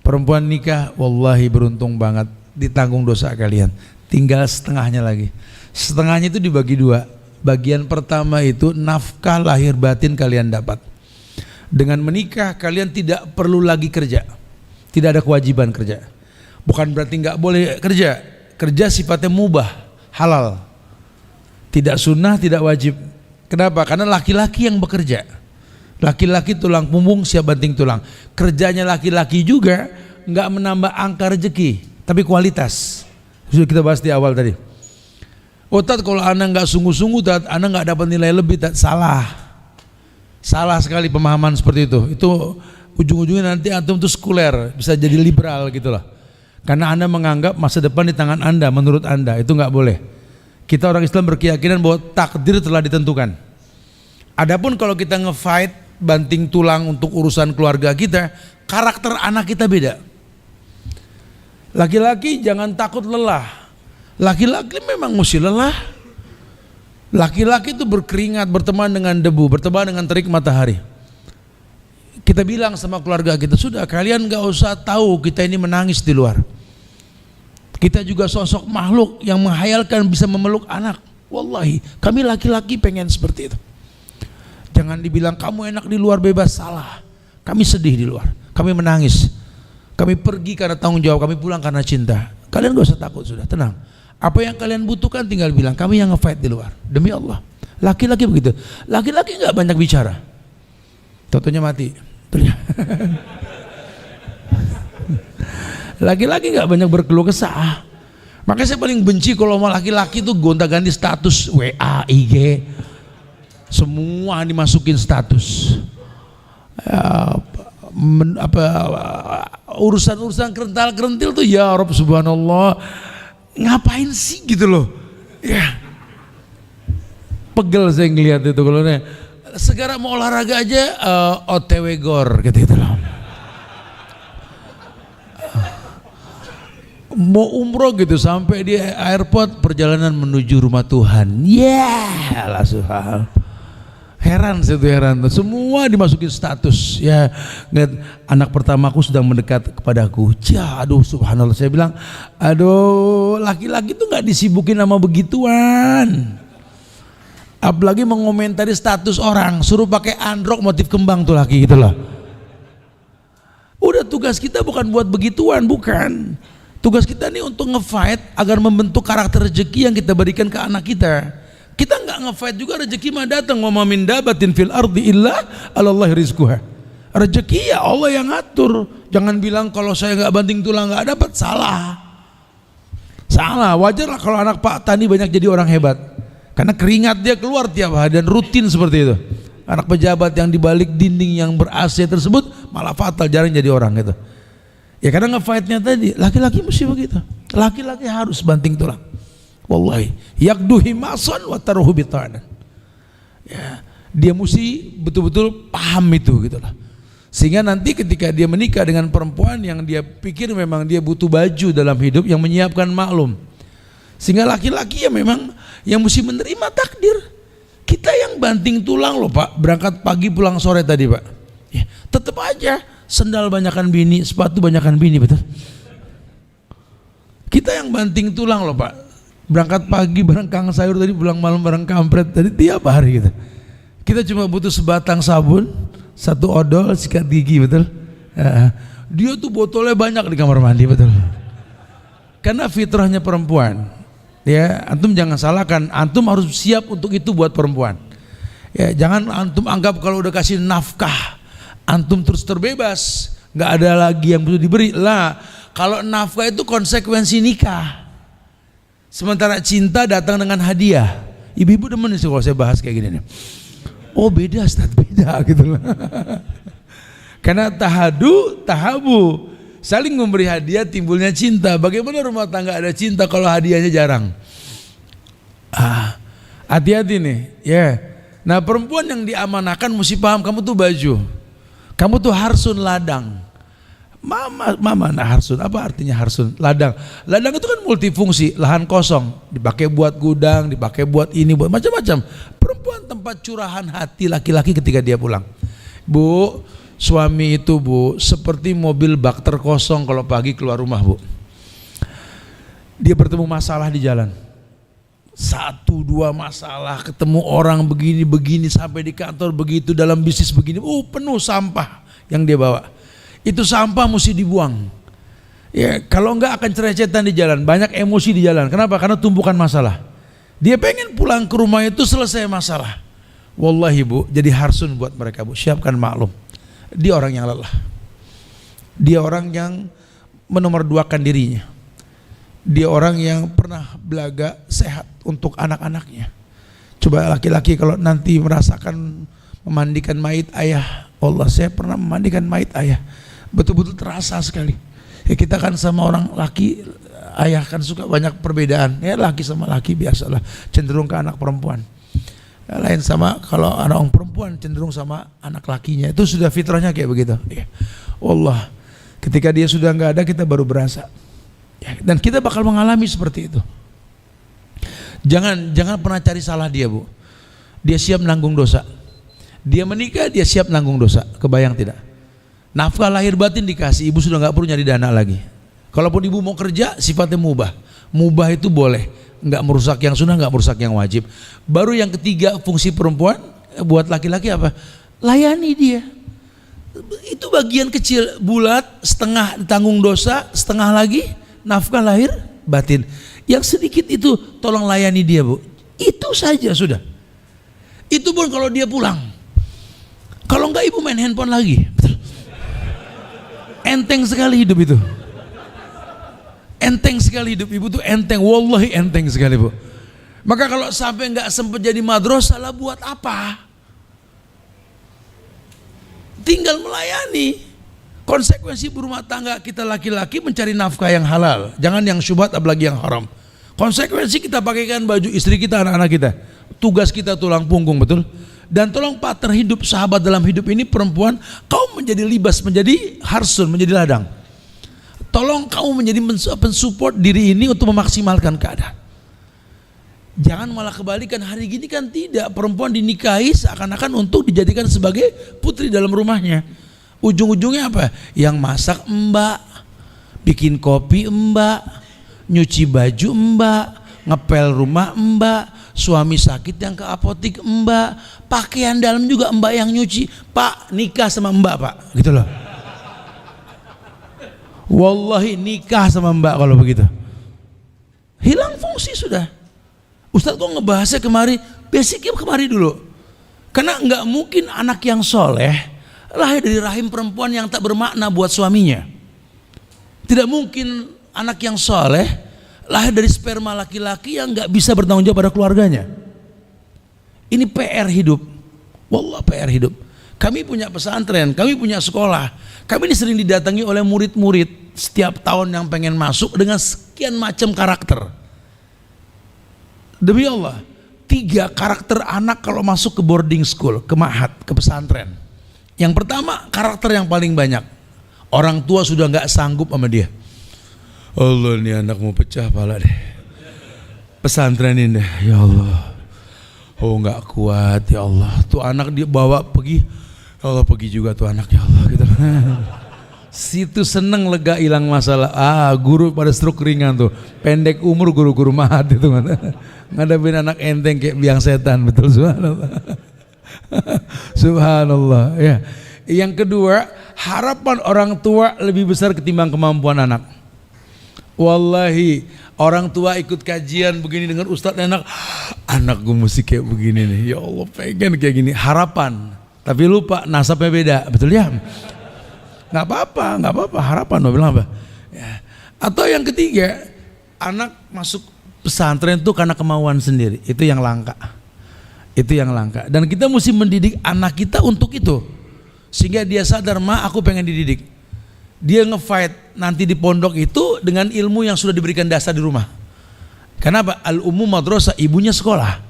Perempuan nikah, wallahi beruntung banget, ditanggung dosa kalian. Tinggal setengahnya lagi. Setengahnya itu dibagi dua. Bagian pertama itu nafkah lahir batin kalian dapat. Dengan menikah kalian tidak perlu lagi kerja, tidak ada kewajiban kerja. Bukan berarti nggak boleh kerja. Kerja sifatnya mubah, halal, tidak sunnah, tidak wajib. Kenapa? Karena laki-laki yang bekerja. Laki-laki tulang punggung siap banting tulang. Kerjanya laki-laki juga nggak menambah angka rezeki, tapi kualitas. Sudah kita bahas di awal tadi. Tat, kalau Anda nggak sungguh-sungguh, Tat, Anda nggak dapat nilai lebih, Tat. Salah sekali pemahaman seperti itu. Itu ujung-ujungnya nanti antum tuh sekuler, bisa jadi liberal gitu loh. Karena Anda menganggap masa depan di tangan Anda, menurut Anda, itu nggak boleh. Kita orang Islam berkeyakinan bahwa takdir telah ditentukan. Adapun kalau kita nge-fight banting tulang untuk urusan keluarga kita, karakter anak kita beda. Laki-laki jangan takut lelah. Laki-laki memang mesti lelah. Laki-laki itu berkeringat, berteman dengan debu, berteman dengan terik matahari. Kita bilang sama keluarga kita, sudah kalian gak usah tahu kita ini menangis di luar. Kita juga sosok makhluk yang menghayalkan bisa memeluk anak. Wallahi, kami laki-laki pengen seperti itu. Jangan dibilang kamu enak di luar bebas, salah. Kami sedih di luar, kami menangis. Kami pergi karena tanggung jawab, kami pulang karena cinta. Kalian gak usah takut, sudah tenang. Apa yang kalian butuhkan tinggal bilang, kami yang nge-fight di luar. Demi Allah. Laki-laki begitu. Laki-laki nggak banyak bicara. Totonya mati. Laki-laki nggak banyak berkeluh kesah. Makanya saya paling benci kalau sama laki-laki tuh gonta-ganti status WA, IG. Semua dimasukin status. Urusan-urusan kerental-kerentil tuh ya Rabb subhanallah. Ngapain sih gitu loh ya, pegel saya ngeliat itu. Kalau segera mau olahraga aja OTW gor gitu loh. Mau umroh gitu sampai di airport, perjalanan menuju rumah Tuhan ya Allah subhanallah. Heran saya tuh, heran tuh. Semua dimasukin status ya. Ngeliat anak pertamaku sedang mendekat kepadaku. Aduh subhanallah, saya bilang aduh, laki-laki tuh nggak disibukin sama begituan. Apalagi mengomentari status orang, suruh pakai androk motif kembang tuh laki gitu loh. Udah, tugas kita bukan buat begituan, bukan. Tugas kita nih untuk nge-fight agar membentuk karakter rezeki yang kita berikan ke anak kita. Kita nggak nge-fight juga, rezeki mah datang. Wa ma min dabatin fil ardi illa 'alallahi rizquha. Rezeki ya Allah yang ngatur. Jangan bilang kalau saya nggak banting tulang nggak dapat, salah. Salah. Wajar lah kalau anak Pak Tani banyak jadi orang hebat. Karena keringat dia keluar tiap hari dan rutin seperti itu. Anak pejabat yang di balik dinding yang ber-AC tersebut malah fatal, jarang jadi orang gitu. Ya karena nge-fightnya tadi, laki-laki mesti begitu. Laki-laki harus banting tulang. Wallahi, yakdu himason wa taruhu bitanan. Ya, dia mesti betul-betul paham itu gitu lah. Sehingga nanti ketika dia menikah dengan perempuan yang dia pikir memang dia butuh baju dalam hidup, yang menyiapkan maklum. Sehingga laki-laki ya memang yang mesti menerima takdir. Kita yang banting tulang loh Pak, berangkat pagi pulang sore tadi Pak. Ya, tetap aja sendal banyakan bini, sepatu banyakan bini, betul. Kita yang banting tulang loh Pak. Berangkat pagi bareng kang sayur tadi, pulang malam bareng kampret tadi, tiap hari gitu. Kita cuma butuh sebatang sabun, satu odol, sikat gigi, betul. Dia tuh botolnya banyak di kamar mandi, betul. Karena fitrahnya perempuan. Ya, antum jangan salahkan, antum harus siap untuk itu buat perempuan. Ya, jangan antum anggap kalau udah kasih nafkah, antum terus terbebas, nggak ada lagi yang perlu diberi. Lah, kalau nafkah itu konsekuensi nikah. Sementara cinta datang dengan hadiah. Ibu-ibu demen sih kalau saya bahas kayak gini nih. Oh beda Ustaz, beda gitu loh. Karena tahadu, tahabu, saling memberi hadiah timbulnya cinta. Bagaimana rumah tangga ada cinta kalau hadiahnya jarang? Hati-hati nih, ya. Nah perempuan yang diamanahkan mesti paham, kamu tuh baju, kamu tuh harsun ladang. Mama, nah harsun, apa artinya harsun? Ladang. Ladang itu kan multifungsi, lahan kosong, dipakai buat gudang, dipakai buat ini, buat macam-macam. Perempuan tempat curahan hati laki-laki ketika dia pulang. Bu, suami itu bu, seperti mobil bak terkosong kalau pagi keluar rumah bu. Dia bertemu masalah di jalan. 1, 2 masalah, ketemu orang begini sampai di kantor begitu, dalam bisnis begini, penuh sampah yang dia bawa. Itu sampah mesti dibuang. Ya, kalau enggak akan cerecetan di jalan, banyak emosi di jalan. Kenapa? Karena tumpukan masalah. Dia pengen pulang ke rumah itu selesai masalah. Wallahi bu, jadi harsun buat mereka bu, siapkan maklum. Dia orang yang lelah. Dia orang yang menomorduakan dirinya. Dia orang yang pernah belaga sehat untuk anak-anaknya. Coba laki-laki kalau nanti merasakan memandikan mayit ayah, Allah, saya pernah memandikan mayit ayah, betul-betul terasa sekali. Ya, kita kan sama orang laki, ayah kan suka banyak perbedaan. Ya laki sama laki biasalah, cenderung ke anak perempuan. Ya, lain sama kalau anak orang perempuan cenderung sama anak lakinya. Itu sudah fitrahnya kayak begitu. Ya. Allah, ketika dia sudah nggak ada kita baru berasa. Ya, dan kita bakal mengalami seperti itu. Jangan pernah cari salah dia bu. Dia siap nanggung dosa. Dia menikah, dia siap nanggung dosa. Kebayang tidak? Nafkah lahir batin dikasih, ibu sudah nggak perlu nyari dana lagi. Kalaupun ibu mau kerja, sifatnya mubah. Mubah itu boleh, nggak merusak yang sunnah, nggak merusak yang wajib. Baru yang ketiga, fungsi perempuan buat laki-laki apa? Layani dia. Itu bagian kecil, bulat, setengah ditanggung dosa, setengah lagi nafkah lahir batin. Yang sedikit itu tolong layani dia bu. Itu saja sudah. Itu pun kalau dia pulang. Kalau enggak ibu main handphone lagi. Betul. Enteng sekali hidup itu. Enteng sekali hidup ibu tuh enteng. Wallahi enteng sekali bu. Maka kalau sampai enggak sempat jadi madrasah lah buat apa? Tinggal melayani. Konsekuensi berumah tangga kita laki-laki mencari nafkah yang halal, jangan yang syubhat apalagi yang haram. Konsekuensi kita pakaikan baju istri kita, anak-anak kita. Tugas kita tulang punggung, betul? Dan tolong partner hidup, sahabat dalam hidup ini perempuan, kau menjadi libas, menjadi harsun, menjadi ladang. Tolong kamu menjadi mensupport diri ini untuk memaksimalkan keadaan. Jangan malah kebalikan, hari gini kan tidak, perempuan dinikahi seakan-akan untuk dijadikan sebagai putri dalam rumahnya. Ujung-ujungnya apa? Yang masak mbak, bikin kopi mbak, nyuci baju mbak, ngepel rumah mbak, suami sakit yang ke apotik mbak, pakaian dalam juga mbak yang nyuci. Pak, nikah sama mbak pak, gitu loh. Wallahi nikah sama mbak kalau begitu. Hilang fungsi sudah. Ustadz kok ngebahasnya kemari? Basicnya kemari dulu. Karena nggak mungkin anak yang soleh lahir dari rahim perempuan yang tak bermakna buat suaminya. Tidak mungkin anak yang soleh lahir dari sperma laki-laki yang nggak bisa bertanggung jawab pada keluarganya. Ini PR hidup. Wallah PR hidup. Kami punya pesantren, kami punya sekolah. Kami ini sering didatangi oleh murid-murid setiap tahun yang pengen masuk dengan sekian macam karakter. Demi Allah, 3 karakter anak kalau masuk ke boarding school, ke ma'had, ke pesantren. Yang pertama, karakter yang paling banyak. Orang tua sudah nggak sanggup sama dia. Allah, ini anak mau pecah pala deh. Pesantren ini, ya Allah. Oh nggak kuat, ya Allah. Tuh anak dia bawa pergi, ya Allah pergi juga tuh anak, ya Allah. Gitu. Situ seneng lega hilang masalah. Guru pada stroke ringan tuh. Pendek umur guru-guru mahat itu. Ngadepin anak enteng kayak biang setan, betul, subhanallah. Subhanallah ya. Yang kedua, harapan orang tua lebih besar ketimbang kemampuan anak. Wallahi, orang tua ikut kajian begini dengan ustadz enak, anak gue mesti kayak begini nih, ya Allah pengen kayak gini, harapan. Tapi lupa nasabnya beda, betul ya? Nggak apa-apa, harapan mau bilang apa? Ya. Atau yang ketiga, anak masuk pesantren itu karena kemauan sendiri. Itu yang langka. Itu yang langka. Dan kita mesti mendidik anak kita untuk itu. Sehingga dia sadar, ma aku pengen dididik. Dia nge-fight nanti di pondok itu dengan ilmu yang sudah diberikan dasar di rumah. Kenapa? Al-ummu madrasah, ibunya sekolah.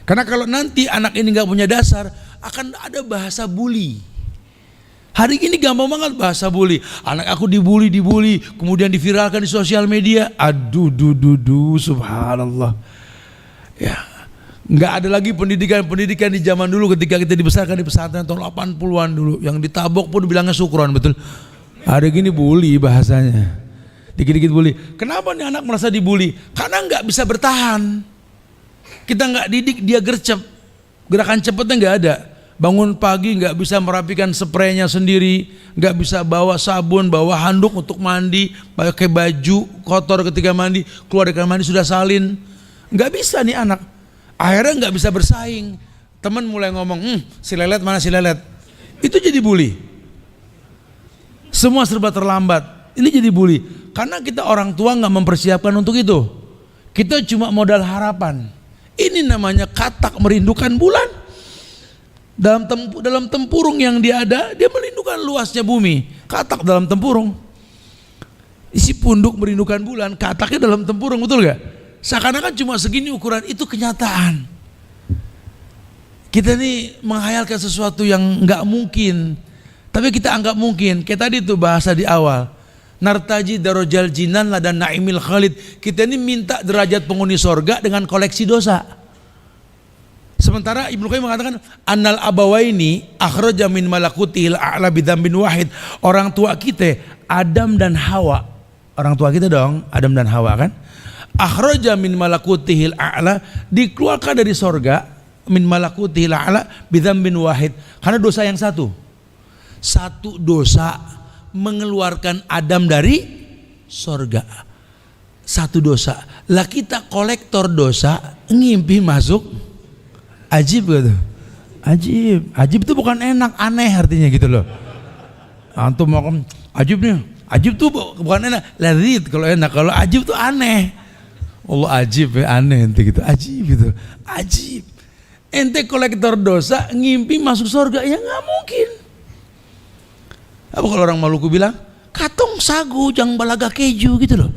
Karena kalau nanti anak ini nggak punya dasar, akan ada bahasa bully. Hari ini gampang banget bahasa bully. Anak aku dibully, kemudian diviralkan di sosial media. Aduh, subhanallah. Ya, nggak ada lagi pendidikan di zaman dulu ketika kita dibesarkan di pesantren tahun 80-an dulu. Yang ditabok pun bilangnya syukron, betul. Hari gini bully bahasanya. Dikit-dikit bully. Kenapa nih anak merasa dibully? Karena nggak bisa bertahan. Kita nggak didik, dia gercep. Gerakan cepatnya nggak ada. Bangun pagi nggak bisa merapikan spraynya sendiri, nggak bisa bawa sabun, bawa handuk untuk mandi, pakai baju kotor ketika mandi, keluar dari kamar mandi sudah salin, nggak bisa nih anak. Akhirnya nggak bisa bersaing. Teman mulai ngomong, si lelet mana si lelet? Itu jadi bully. Semua serba terlambat. Ini jadi bully. Karena kita orang tua nggak mempersiapkan untuk itu. Kita cuma modal harapan. Ini namanya katak merindukan bulan. Dalam tempurung yang dia ada, dia merindukan luasnya bumi. Katak dalam tempurung. Isi punduk merindukan bulan, kataknya dalam tempurung, betul gak? Seakan-akan cuma segini ukuran, itu kenyataan. Kita ini menghayalkan sesuatu yang gak mungkin, tapi kita anggap mungkin. Kayak tadi tuh bahasa di awal, nartaji darajal jinan ladan naimil khalid. Kita ini minta derajat penghuni sorga dengan koleksi dosa. Sementara Ibnu Qayyim mengatakan annal abawaini akhraja min malakutihil a'la bidzambin wahid. Orang tua kita Adam dan Hawa. Orang tua kita dong, Adam dan Hawa kan? Akhraja min malakutihil a'la, dikeluarkan dari sorga min malakutihil a'la bidzambin wahid. Karena dosa yang satu. Satu dosa mengeluarkan Adam dari sorga. Satu dosa. Lah kita kolektor dosa, ngimpi masuk. Ajib gitu. Ajib itu bukan enak, aneh artinya gitu loh. Antum mau ajib nih. Ajib tuh bukan enak, lazid kalau enak. Kalau ajib tuh aneh. Allah ajib ya, aneh ente gitu. Ajib gitu. Ajib. Ente kolektor dosa ngimpi masuk surga, ya nggak mungkin. Apa kalau orang Maluku bilang, katong sagu jangan balaga keju gitu loh.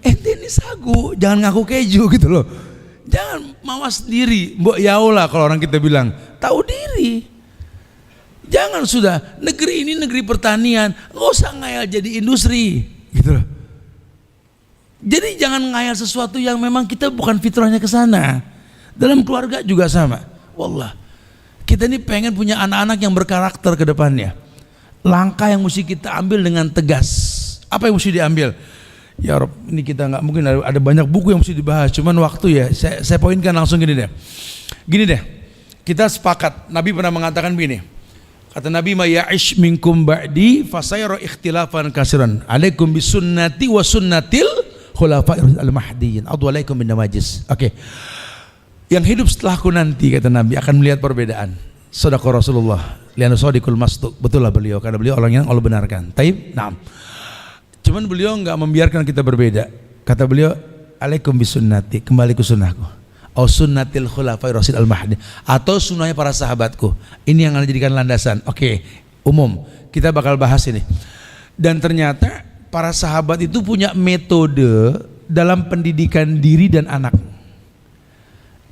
Ente ini sagu, jangan ngaku keju gitu loh. Jangan mawas diri, mbok yaolah kalau orang kita bilang, tahu diri. Jangan sudah, negeri ini negeri pertanian, nggak usah ngayal jadi industri, gitu loh. Jadi jangan ngayal sesuatu yang memang kita bukan fitrahnya ke sana. Dalam keluarga juga sama. Wallah, kita ini pengen punya anak-anak yang berkarakter ke depannya. Langkah yang mesti kita ambil dengan tegas. Apa yang mesti diambil? Ya Rob, ini kita nggak mungkin, ada banyak buku yang mesti dibahas, cuman waktu ya, saya poinkan langsung gini deh, kita sepakat, Nabi pernah mengatakan begini, kata Nabi, ma ya'ish minkum ba'di fasayara ikhtilafan katsiran, alaikum bisunnati wa sunnatil khulafa'ir al-mahdiyyin, addu alaikum bin nawajis. Oke. Yang hidup setelahku nanti, kata Nabi, akan melihat perbedaan. Shadaqa Rasulullah, li'annahu shadiqul masduq, betul lah beliau, karena beliau orang yang Allah benarkan. Taib, naam. Cuman beliau enggak membiarkan kita berbeda. Kata beliau, alaikum bisunnati, kembali ke sunnahku. Au sunnatil khulafai rasyid al-mahdi, atau sunnahnya para sahabatku. Ini yang akan dijadikan landasan. Oke, umum. Kita bakal bahas ini. Dan ternyata para sahabat itu punya metode dalam pendidikan diri dan anak.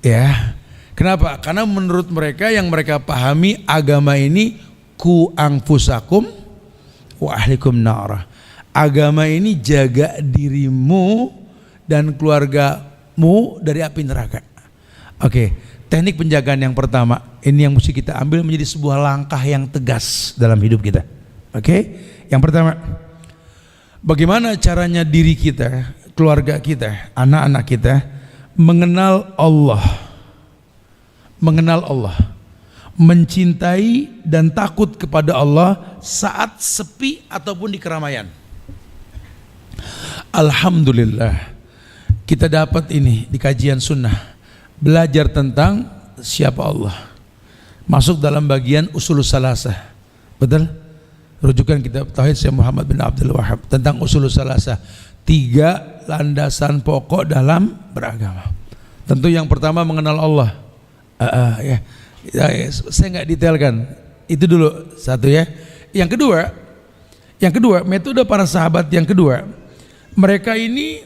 Ya. Kenapa? Karena menurut mereka yang mereka pahami agama ini ku anfusakum wa ahlikum nara. Agama ini jaga dirimu dan keluargamu dari api neraka. Oke, teknik penjagaan yang pertama, ini yang mesti kita ambil menjadi sebuah langkah yang tegas dalam hidup kita. Oke, yang pertama, bagaimana caranya diri kita, keluarga kita, anak-anak kita mengenal Allah, mencintai dan takut kepada Allah saat sepi ataupun di keramaian. Alhamdulillah kita dapat ini di kajian sunnah, belajar tentang siapa Allah, masuk dalam bagian usulus salasah. Betul? Rujukan kitab tauhid Syekh Muhammad bin Abdul Wahhab tentang usulus salasah, 3 landasan pokok dalam beragama. Tentu yang pertama mengenal Allah. Saya nggak detailkan. Itu dulu satu ya. Yang kedua metode para sahabat yang kedua, mereka ini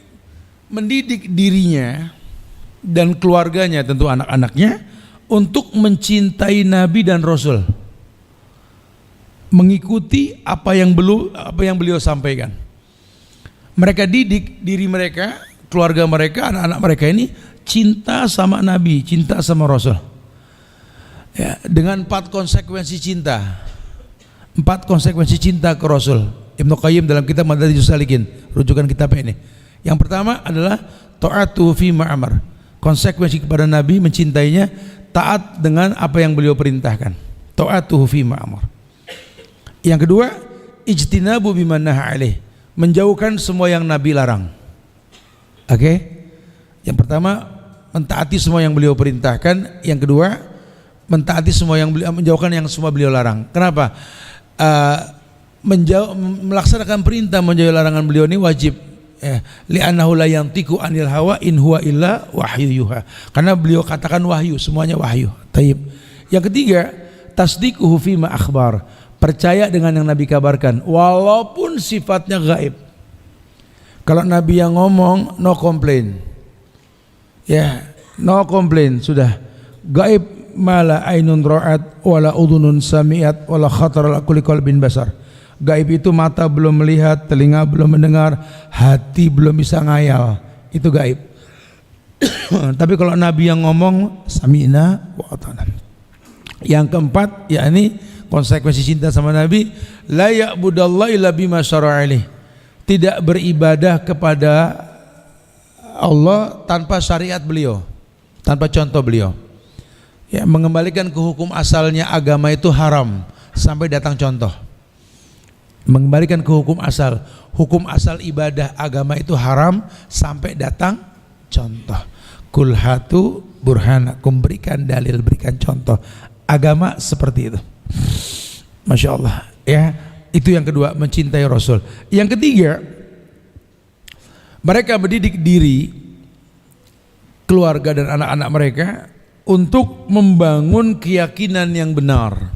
mendidik dirinya dan keluarganya, tentu anak-anaknya, untuk mencintai Nabi dan Rasul, mengikuti apa yang beliau sampaikan. Mereka didik diri mereka, keluarga mereka, anak-anak mereka ini cinta sama Nabi, cinta sama Rasul. Ya, dengan 4 konsekuensi cinta. 4 konsekuensi cinta ke Rasul. Ibnu Qayyim dalam kitab Madarijus Salikin, rujukan kitab ini. Yang pertama adalah ta'atu fi ma'amar. Konsekuensi kepada Nabi, mencintainya, taat dengan apa yang beliau perintahkan. Ta'atu fi ma'amar. Yang kedua, ijtinabu biman naha alaih. Menjauhkan semua yang Nabi larang. Oke? Yang pertama, mentaati semua yang beliau perintahkan. Yang kedua, mentaati semua yang beliau, menjauhkan yang semua beliau larang. Kenapa? Melaksanakan perintah menjauhi larangan beliau ini wajib. Li'annahu la yantiqu anil hawa in huwa illa wahyu yuha. Karena beliau katakan wahyu, semuanya wahyu. Taib. Yang ketiga, tasdiquhu fima akhbar. Percaya dengan yang Nabi kabarkan walaupun sifatnya gaib. Kalau Nabi yang ngomong, no complain. Ya, no complain, sudah. Gaib mala ainun ra'at wala udhunun sami'at wala khatar ala kulli qalbin basar. Gaib itu mata belum melihat, telinga belum mendengar, hati belum bisa ngayal. Itu gaib. Tapi kalau Nabi yang ngomong, sami'na wa ata'na. Yang keempat, yakni konsekuensi cinta sama Nabi, la ya'budallaha illa bima syara'a alaih. Tidak beribadah kepada Allah tanpa syariat beliau, tanpa contoh beliau. Ya, mengembalikan ke hukum asalnya agama itu haram sampai datang contoh. Mengembalikan ke hukum asal ibadah agama itu haram sampai datang contoh. Kul hatu burhanakum, berikan dalil, berikan contoh. Agama seperti itu. Masya Allah. Ya, itu yang kedua, mencintai Rasul. Yang ketiga, mereka mendidik diri, keluarga dan anak-anak mereka untuk membangun keyakinan yang benar.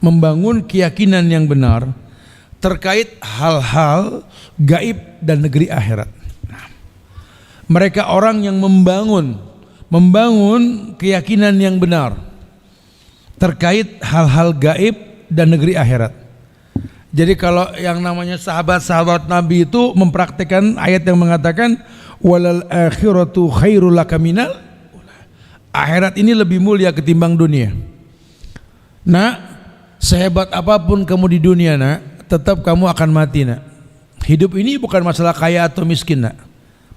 Membangun keyakinan yang benar terkait hal-hal gaib dan negeri akhirat. Nah, mereka orang yang membangun keyakinan yang benar terkait hal-hal gaib dan negeri akhirat. Jadi kalau yang namanya sahabat-sahabat Nabi itu mempraktikkan ayat yang mengatakan walal akhiratu khairul laka minal, akhirat ini lebih mulia ketimbang dunia. Nah, sehebat apapun kamu di dunia, nak, tetap kamu akan mati, nak. Hidup ini bukan masalah kaya atau miskin, nak.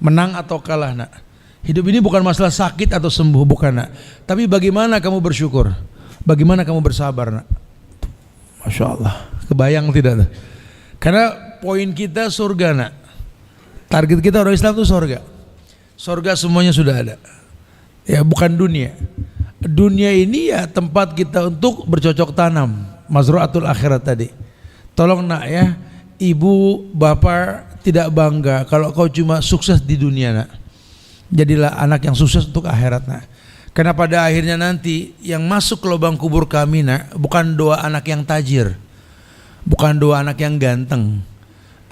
Menang atau kalah, nak. Hidup ini bukan masalah sakit atau sembuh, bukan, nak. Tapi bagaimana kamu bersyukur, bagaimana kamu bersabar, nak. Masya Allah. Kebayang tidak? Karena poin kita surga, nak. Target kita orang Islam itu surga. Surga semuanya sudah ada. Ya, bukan dunia. Dunia ini ya tempat kita untuk bercocok tanam, mazru'atul akhirat tadi. Tolong, nak, ya, ibu bapak tidak bangga kalau kau cuma sukses di dunia, nak. Jadilah anak yang sukses untuk akhirat, nak. Karena pada akhirnya nanti yang masuk ke lubang kubur kami, nak, bukan doa anak yang tajir, bukan doa anak yang ganteng,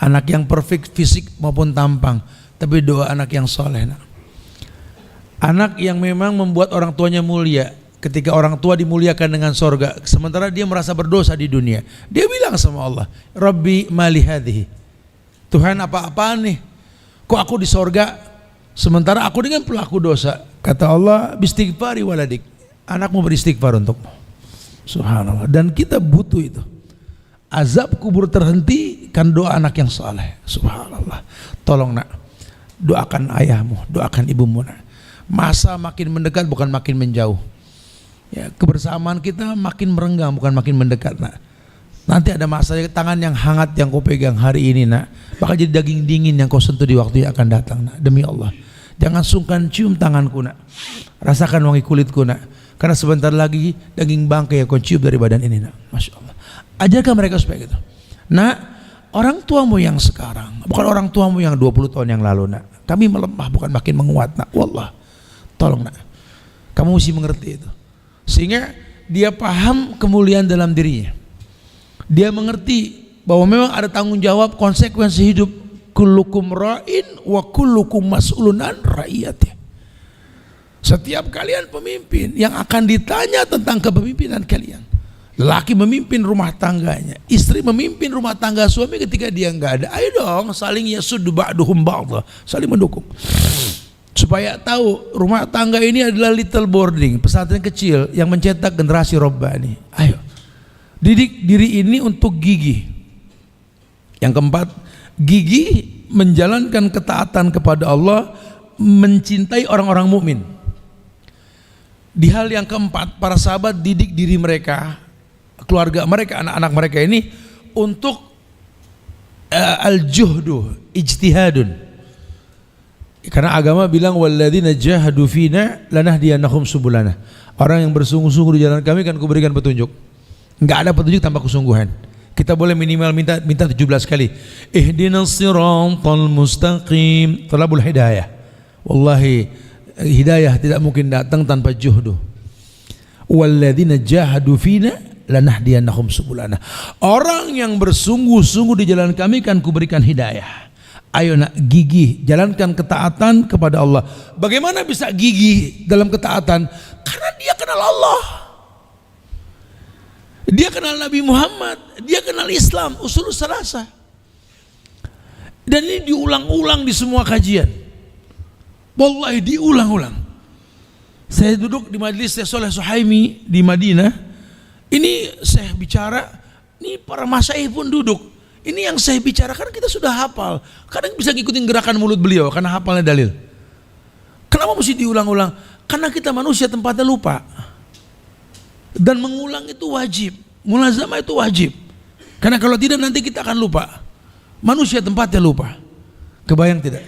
anak yang perfect fisik maupun tampang, tapi doa anak yang soleh, nak. Anak yang memang membuat orang tuanya mulia. Ketika orang tua dimuliakan dengan sorga, sementara dia merasa berdosa di dunia, dia bilang sama Allah, Rabbi mali hadhihi, Tuhan apa-apaan nih, kok aku di sorga sementara aku dengan pelaku dosa. Kata Allah, bistighfari waladik, anakmu beristighfar untukmu. Subhanallah. Dan kita butuh itu. Azab kubur terhenti kan doa anak yang saleh. Subhanallah. Tolong, nak, doakan ayahmu, doakan ibumu, nak. Masa makin mendekat bukan makin menjauh. Ya, kebersamaan kita makin merenggang bukan makin mendekat, nak. Nanti ada masa tangan yang hangat yang kau pegang hari ini, nak, bakal jadi daging dingin yang kau sentuh di waktu yang akan datang, nak. Demi Allah, jangan sungkan cium tanganku, nak. Rasakan wangi kulitku, nak. Karena sebentar lagi daging bangkai yang kau cium dari badan ini, nak. Masya Allah. Ajarkan mereka supaya gitu. Nah, orang tuamu yang sekarang, bukan orang tuamu yang 20 tahun yang lalu, nak. Kami melemah bukan makin menguat, nak. Wallah, tolong, nak. Kamu mesti mengerti itu. Sehingga dia paham kemuliaan dalam dirinya. Dia mengerti bahwa memang ada tanggung jawab, konsekuensi hidup. Kullukum ra'in wa kullukum mas'ulun an ra'iyatih. Setiap kalian pemimpin yang akan ditanya tentang kepemimpinan kalian. Laki memimpin rumah tangganya, istri memimpin rumah tangga suami ketika dia enggak ada. Ayo dong saling yasuddu ba'duhum ba'dha, saling mendukung. Supaya tahu rumah tangga ini adalah little boarding, pesantren kecil yang mencetak generasi robbani. Ayo. Didik diri ini untuk gigih. Yang keempat, gigih menjalankan ketaatan kepada Allah, mencintai orang-orang mukmin. Di hal yang keempat, para sahabat didik diri mereka, keluarga mereka, anak-anak mereka ini untuk al-juhdu, ijtihadun. Karena agama bilang walladzina jahadu fina lanahdiyannahum subulana. Orang yang bersungguh-sungguh di jalan kami akan kuberikan petunjuk. Enggak ada petunjuk tanpa kesungguhan. Kita boleh minimal minta 17 kali. Ihdinas siratal mustaqim, talabul hidayah. Wallahi hidayah tidak mungkin datang tanpa juhdu. Walladzina jahadu fina lanahdiyannahum subulana. Orang yang bersungguh-sungguh di jalan kami akan kuberikan hidayah. Ayo nak, gigih jalankan ketaatan kepada Allah. Bagaimana bisa gigih dalam ketaatan? Karena dia kenal Allah, dia kenal Nabi Muhammad, dia kenal Islam, usul salasa. Dan ini diulang-ulang di semua kajian. Wallahi diulang-ulang. Saya duduk di majelis Syekh Shalih Suhaimi di Madinah. Ini saya bicara, ini para masyaikh pun duduk. Ini yang saya bicarakan kita sudah hafal. Kadang bisa ngikutin gerakan mulut beliau karena hafalnya dalil. Kenapa mesti diulang-ulang? Karena kita manusia tempatnya lupa. Dan mengulang itu wajib. Mulazamah itu wajib. Karena kalau tidak nanti kita akan lupa. Manusia tempatnya lupa. Kebayang tidak?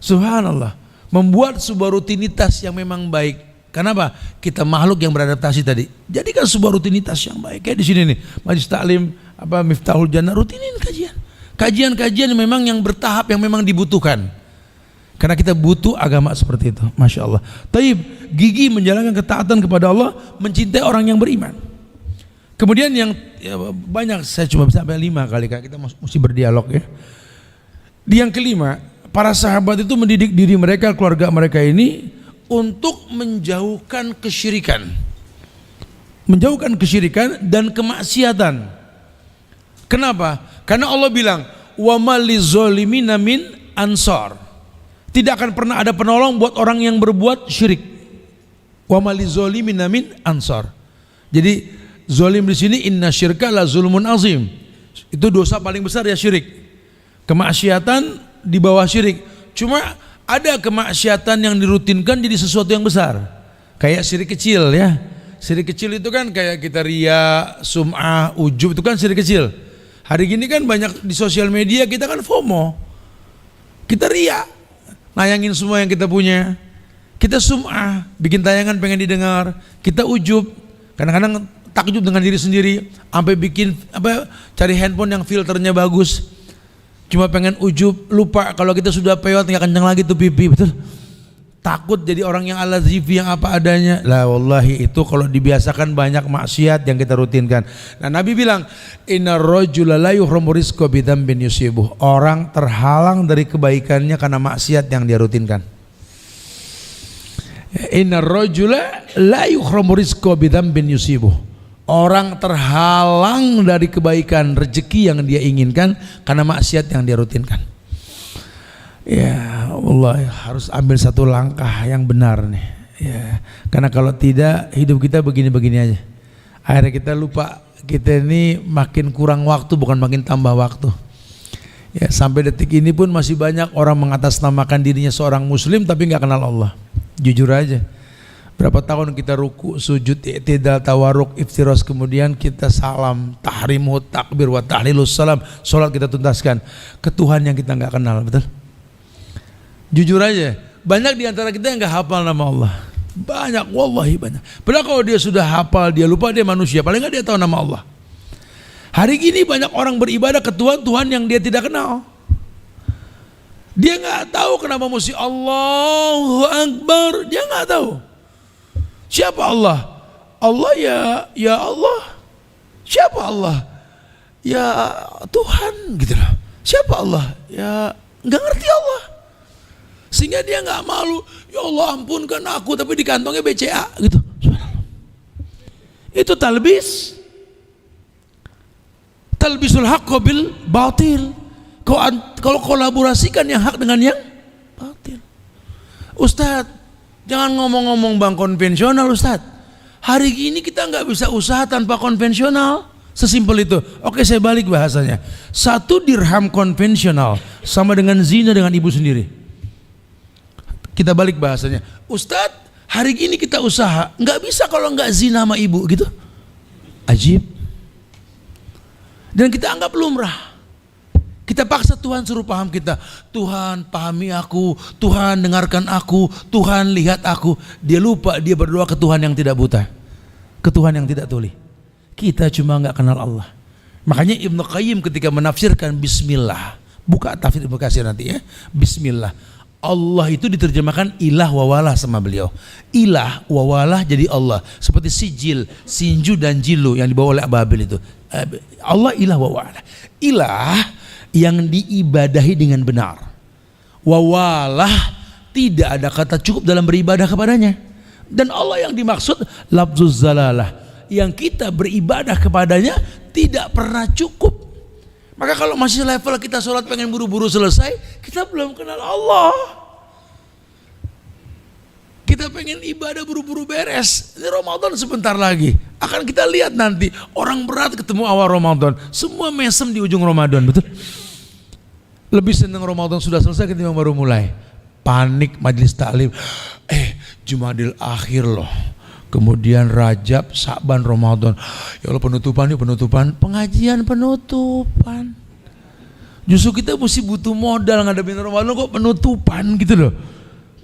Subhanallah. Membuat sebuah rutinitas yang memang baik. Kenapa? Kita makhluk yang beradaptasi tadi. Jadikan sebuah rutinitas yang baik. Kayak di sini nih, Majelis Taklim Miftahul Jannah, rutinin kajian. Kajian-kajian memang yang bertahap, yang memang dibutuhkan. Karena kita butuh agama seperti itu. Masya Allah. Taib, gigih menjalankan ketaatan kepada Allah, mencintai orang yang beriman. Kemudian yang banyak, saya cuma bisa sampai 5 kali, kita mesti berdialog ya. Yang kelima, para sahabat itu mendidik diri mereka, keluarga mereka ini untuk menjauhkan kesyirikan. Menjauhkan kesyirikan dan kemaksiatan. Kenapa? Karena Allah bilang, wa malizzalimina min ansar. Tidak akan pernah ada penolong buat orang yang berbuat syirik. Wa malizzalimina min ansar. Jadi zalim di sini inna syirka la zulmun azim. Itu dosa paling besar ya, syirik. Kemaksiatan di bawah syirik. Cuma ada kemaksiatan yang dirutinkan jadi sesuatu yang besar. Kayak syirik kecil ya. Syirik kecil itu kan kayak kita ria, sum'ah, ujub, itu kan syirik kecil. Hari gini kan banyak di sosial media kita kan FOMO. Kita ria, nayangin semua yang kita punya. Kita sum'ah, bikin tayangan pengen didengar. Kita ujub, kadang-kadang takjub dengan diri sendiri, sampai bikin cari handphone yang filternya bagus. Cuma pengen ujub, lupa kalau kita sudah pewat nggak kencang lagi tuh pipi, betul? Takut jadi orang yang al-lazifi, yang apa adanya. Lah wallahi itu kalau dibiasakan banyak maksiat yang kita rutinkan. Nah Nabi bilang, innar rajula la yuhramu rizqa bidzambin yusibuh. Orang terhalang dari kebaikannya karena maksiat yang dia rutinkan. Innar rajula la yuhramu rizqa bidzambin yusibuh. Orang terhalang dari kebaikan, rezeki yang dia inginkan karena maksiat yang dia rutinkan. Ya Allah, harus ambil satu langkah yang benar nih ya. Karena kalau tidak, hidup kita begini-begini aja. Akhirnya kita lupa, kita ini makin kurang waktu, bukan makin tambah waktu ya. Sampai detik ini pun masih banyak orang mengatasnamakan dirinya seorang muslim tapi gak kenal Allah. Jujur aja, berapa tahun kita ruku, sujud, i'tidal, tawarruk, iftiras, kemudian kita salam, tahrimu, takbir, wa tahlilus salam, sholat kita tuntaskan ke Tuhan yang kita gak kenal, betul? Jujur aja, banyak di antara kita yang gak hafal nama Allah. Banyak, wallahi banyak. Padahal kalau dia sudah hafal, dia lupa, dia manusia, paling gak dia tahu nama Allah. Hari ini banyak orang beribadah ke Tuhan yang dia tidak kenal. Dia nggak tahu kenapa mesti Allahu Akbar. Dia nggak tahu. Siapa Allah? Allah ya Allah. Siapa Allah? Ya Tuhan gitu loh. Siapa Allah? Ya nggak ngerti Allah. Sehingga dia nggak malu. Ya Allah ampunkan aku, tapi di kantongnya BCA gitu. Itu talbisul haqq bil batil. Kalau kolaborasikan yang hak dengan yang batil. Ustadz, jangan ngomong-ngomong bank konvensional Ustadz. Hari ini kita nggak bisa usaha tanpa konvensional. Sesimpel itu. Oke, saya balik bahasanya. 1 dirham konvensional sama dengan zina dengan ibu sendiri. Kita balik bahasanya. Ustadz, hari ini kita usaha, nggak bisa kalau nggak zina sama ibu gitu. Ajib. Dan kita anggap lumrah. Kita paksa Tuhan suruh paham kita. Tuhan pahami aku, Tuhan dengarkan aku, Tuhan lihat aku. Dia lupa dia berdoa ke Tuhan yang tidak buta, ke Tuhan yang tidak tuli. Kita cuma nggak kenal Allah. Makanya Ibnu Qayyim ketika menafsirkan Bismillah, buka tafsir Ibnu Katsir nanti ya. Bismillah. Allah itu diterjemahkan ilah wawalah sama beliau. Ilah wawalah jadi Allah. Seperti sijil, sinju dan jilu yang dibawa oleh Ababil itu. Allah ilah wawalah. Ilah yang diibadahi dengan benar. Wawalah tidak ada kata cukup dalam beribadah kepadanya. Dan Allah yang dimaksud lafzuz zalalah, yang kita beribadah kepadanya tidak pernah cukup. Maka kalau masih level kita sholat pengen buru-buru selesai, kita belum kenal Allah. Kita pengen ibadah buru-buru beres. Ini Ramadan sebentar lagi. Akan kita lihat nanti orang berat ketemu awal Ramadan, semua mesem di ujung Ramadan, betul? Lebih senang Ramadan sudah selesai ketimbang baru mulai. Panik majelis taklim. Jumadil akhir loh. Kemudian Rajab, Sa'ban, Ramadan. Ya Allah penutupan, pengajian penutupan. Justru kita mesti butuh modal ngadepin Ramadan kok penutupan gitu loh.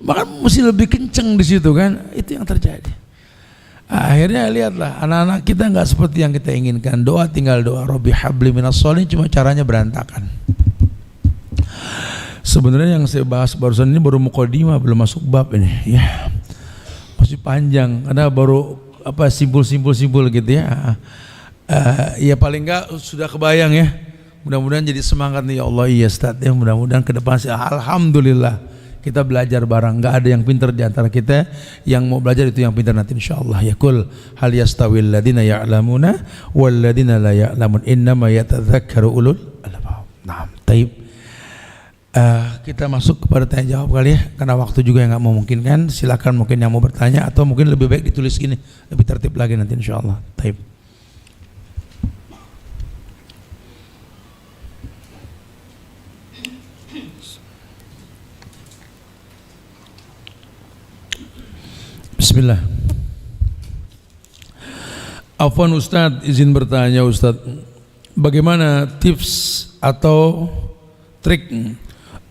Bahkan mesti lebih kenceng di situ kan. Itu yang terjadi. Akhirnya lihatlah anak-anak kita nggak seperti yang kita inginkan. Doa tinggal doa. Robbi habli minas sholihin, cuma caranya berantakan. Sebenarnya yang saya bahas barusan ini baru mukadimah, belum masuk bab ini. Ya. Masih panjang karena baru simpul gitu ya. Ya paling enggak sudah kebayang ya. Mudah-mudahan jadi semangat nih ya Allah. Iya Ustaz ya, mudah-mudahan ke depan alhamdulillah kita belajar bareng. Enggak ada yang pintar di antara kita, yang mau belajar itu yang pintar nanti insyaallah. Ya kul hal yastawil ladina ya'lamuna wal ladina la ya'lamun innama yatadzakkaru ulul albab. Nah, taib. Kita masuk kepada tanya jawab kali ya, karena waktu juga yang nggak memungkinkan. Silakan mungkin yang mau bertanya atau mungkin lebih baik ditulis gini, lebih tertib lagi nanti insyaallah. Taib. Bismillah. Afwan Ustadz, izin bertanya Ustadz, bagaimana tips atau trik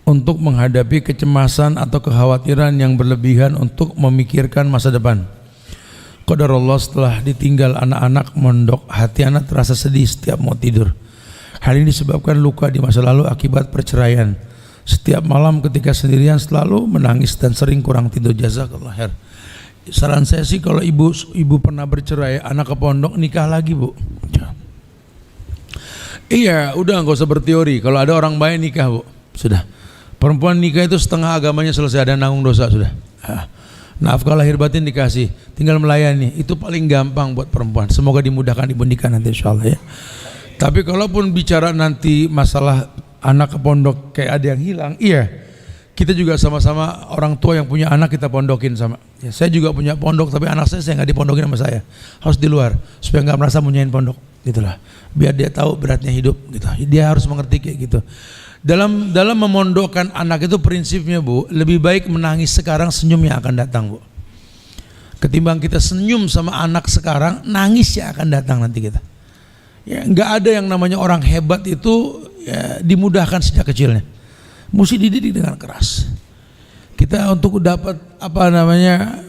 untuk menghadapi kecemasan atau kekhawatiran yang berlebihan untuk memikirkan masa depan? Qadarullah, setelah ditinggal anak-anak mondok, hati anak terasa sedih setiap mau tidur. Hal ini disebabkan luka di masa lalu akibat perceraian. Setiap malam ketika sendirian selalu menangis dan sering kurang tidur. Jazakallah khair. Saran saya sih kalau ibu pernah bercerai, anak ke pondok, nikah lagi bu. Iya, udah nggak usah berteori. Kalau ada orang baik nikah bu, sudah. Perempuan nikah itu setengah agamanya selesai, ada nanggung dosa sudah. Nafkah lahir batin dikasih, tinggal melayani. Itu paling gampang buat perempuan. Semoga dimudahkan ibu nikah nanti insyaallah ya. Tapi kalaupun bicara nanti masalah anak ke pondok kayak ada yang hilang, iya. Kita juga sama-sama orang tua yang punya anak kita pondokin sama. Ya, saya juga punya pondok, tapi anak saya nggak dipondokin sama saya. Harus di luar supaya nggak merasa munyain pondok, gitulah. Biar dia tahu beratnya hidup, gitu. Dia harus mengerti kayak gitu. Dalam memondokkan anak itu prinsipnya bu, lebih baik menangis sekarang, senyum yang akan datang bu. Ketimbang kita senyum sama anak sekarang, nangis yang akan datang nanti kita. Ya, nggak ada yang namanya orang hebat itu ya, dimudahkan sejak kecilnya. Mesti dididik dengan keras. Kita untuk dapat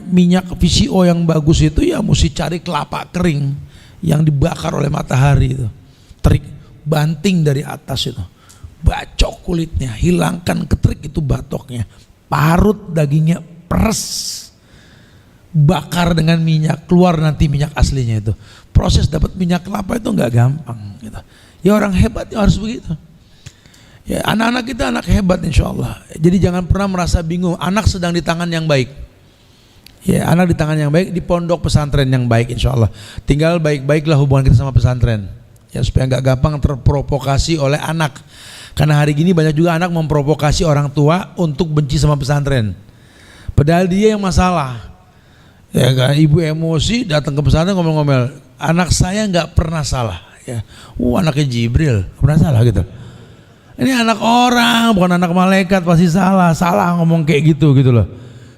minyak VCO yang bagus itu ya mesti cari kelapa kering yang dibakar oleh matahari itu. Terik, banting dari atas itu, bacok kulitnya, hilangkan ketrik itu batoknya, parut dagingnya, peres, bakar dengan minyak, keluar nanti minyak aslinya itu. Proses dapat minyak kelapa itu nggak gampang gitu. Ya orang hebat ya harus begitu. Ya anak-anak kita anak hebat insya Allah. Jadi jangan pernah merasa bingung, anak sedang di tangan yang baik. Ya anak di tangan yang baik, di pondok pesantren yang baik insya Allah. Tinggal baik-baiklah hubungan kita sama pesantren. Ya supaya nggak gampang terprovokasi oleh anak. Karena hari gini banyak juga anak memprovokasi orang tua untuk benci sama pesantren. Padahal dia yang masalah. Ya kan, ibu emosi datang ke pesantren ngomel-ngomel, anak saya nggak pernah salah. Ya, anaknya Jibril pernah salah gitu. Ini anak orang, bukan anak malaikat, pasti salah ngomong kayak gitu loh.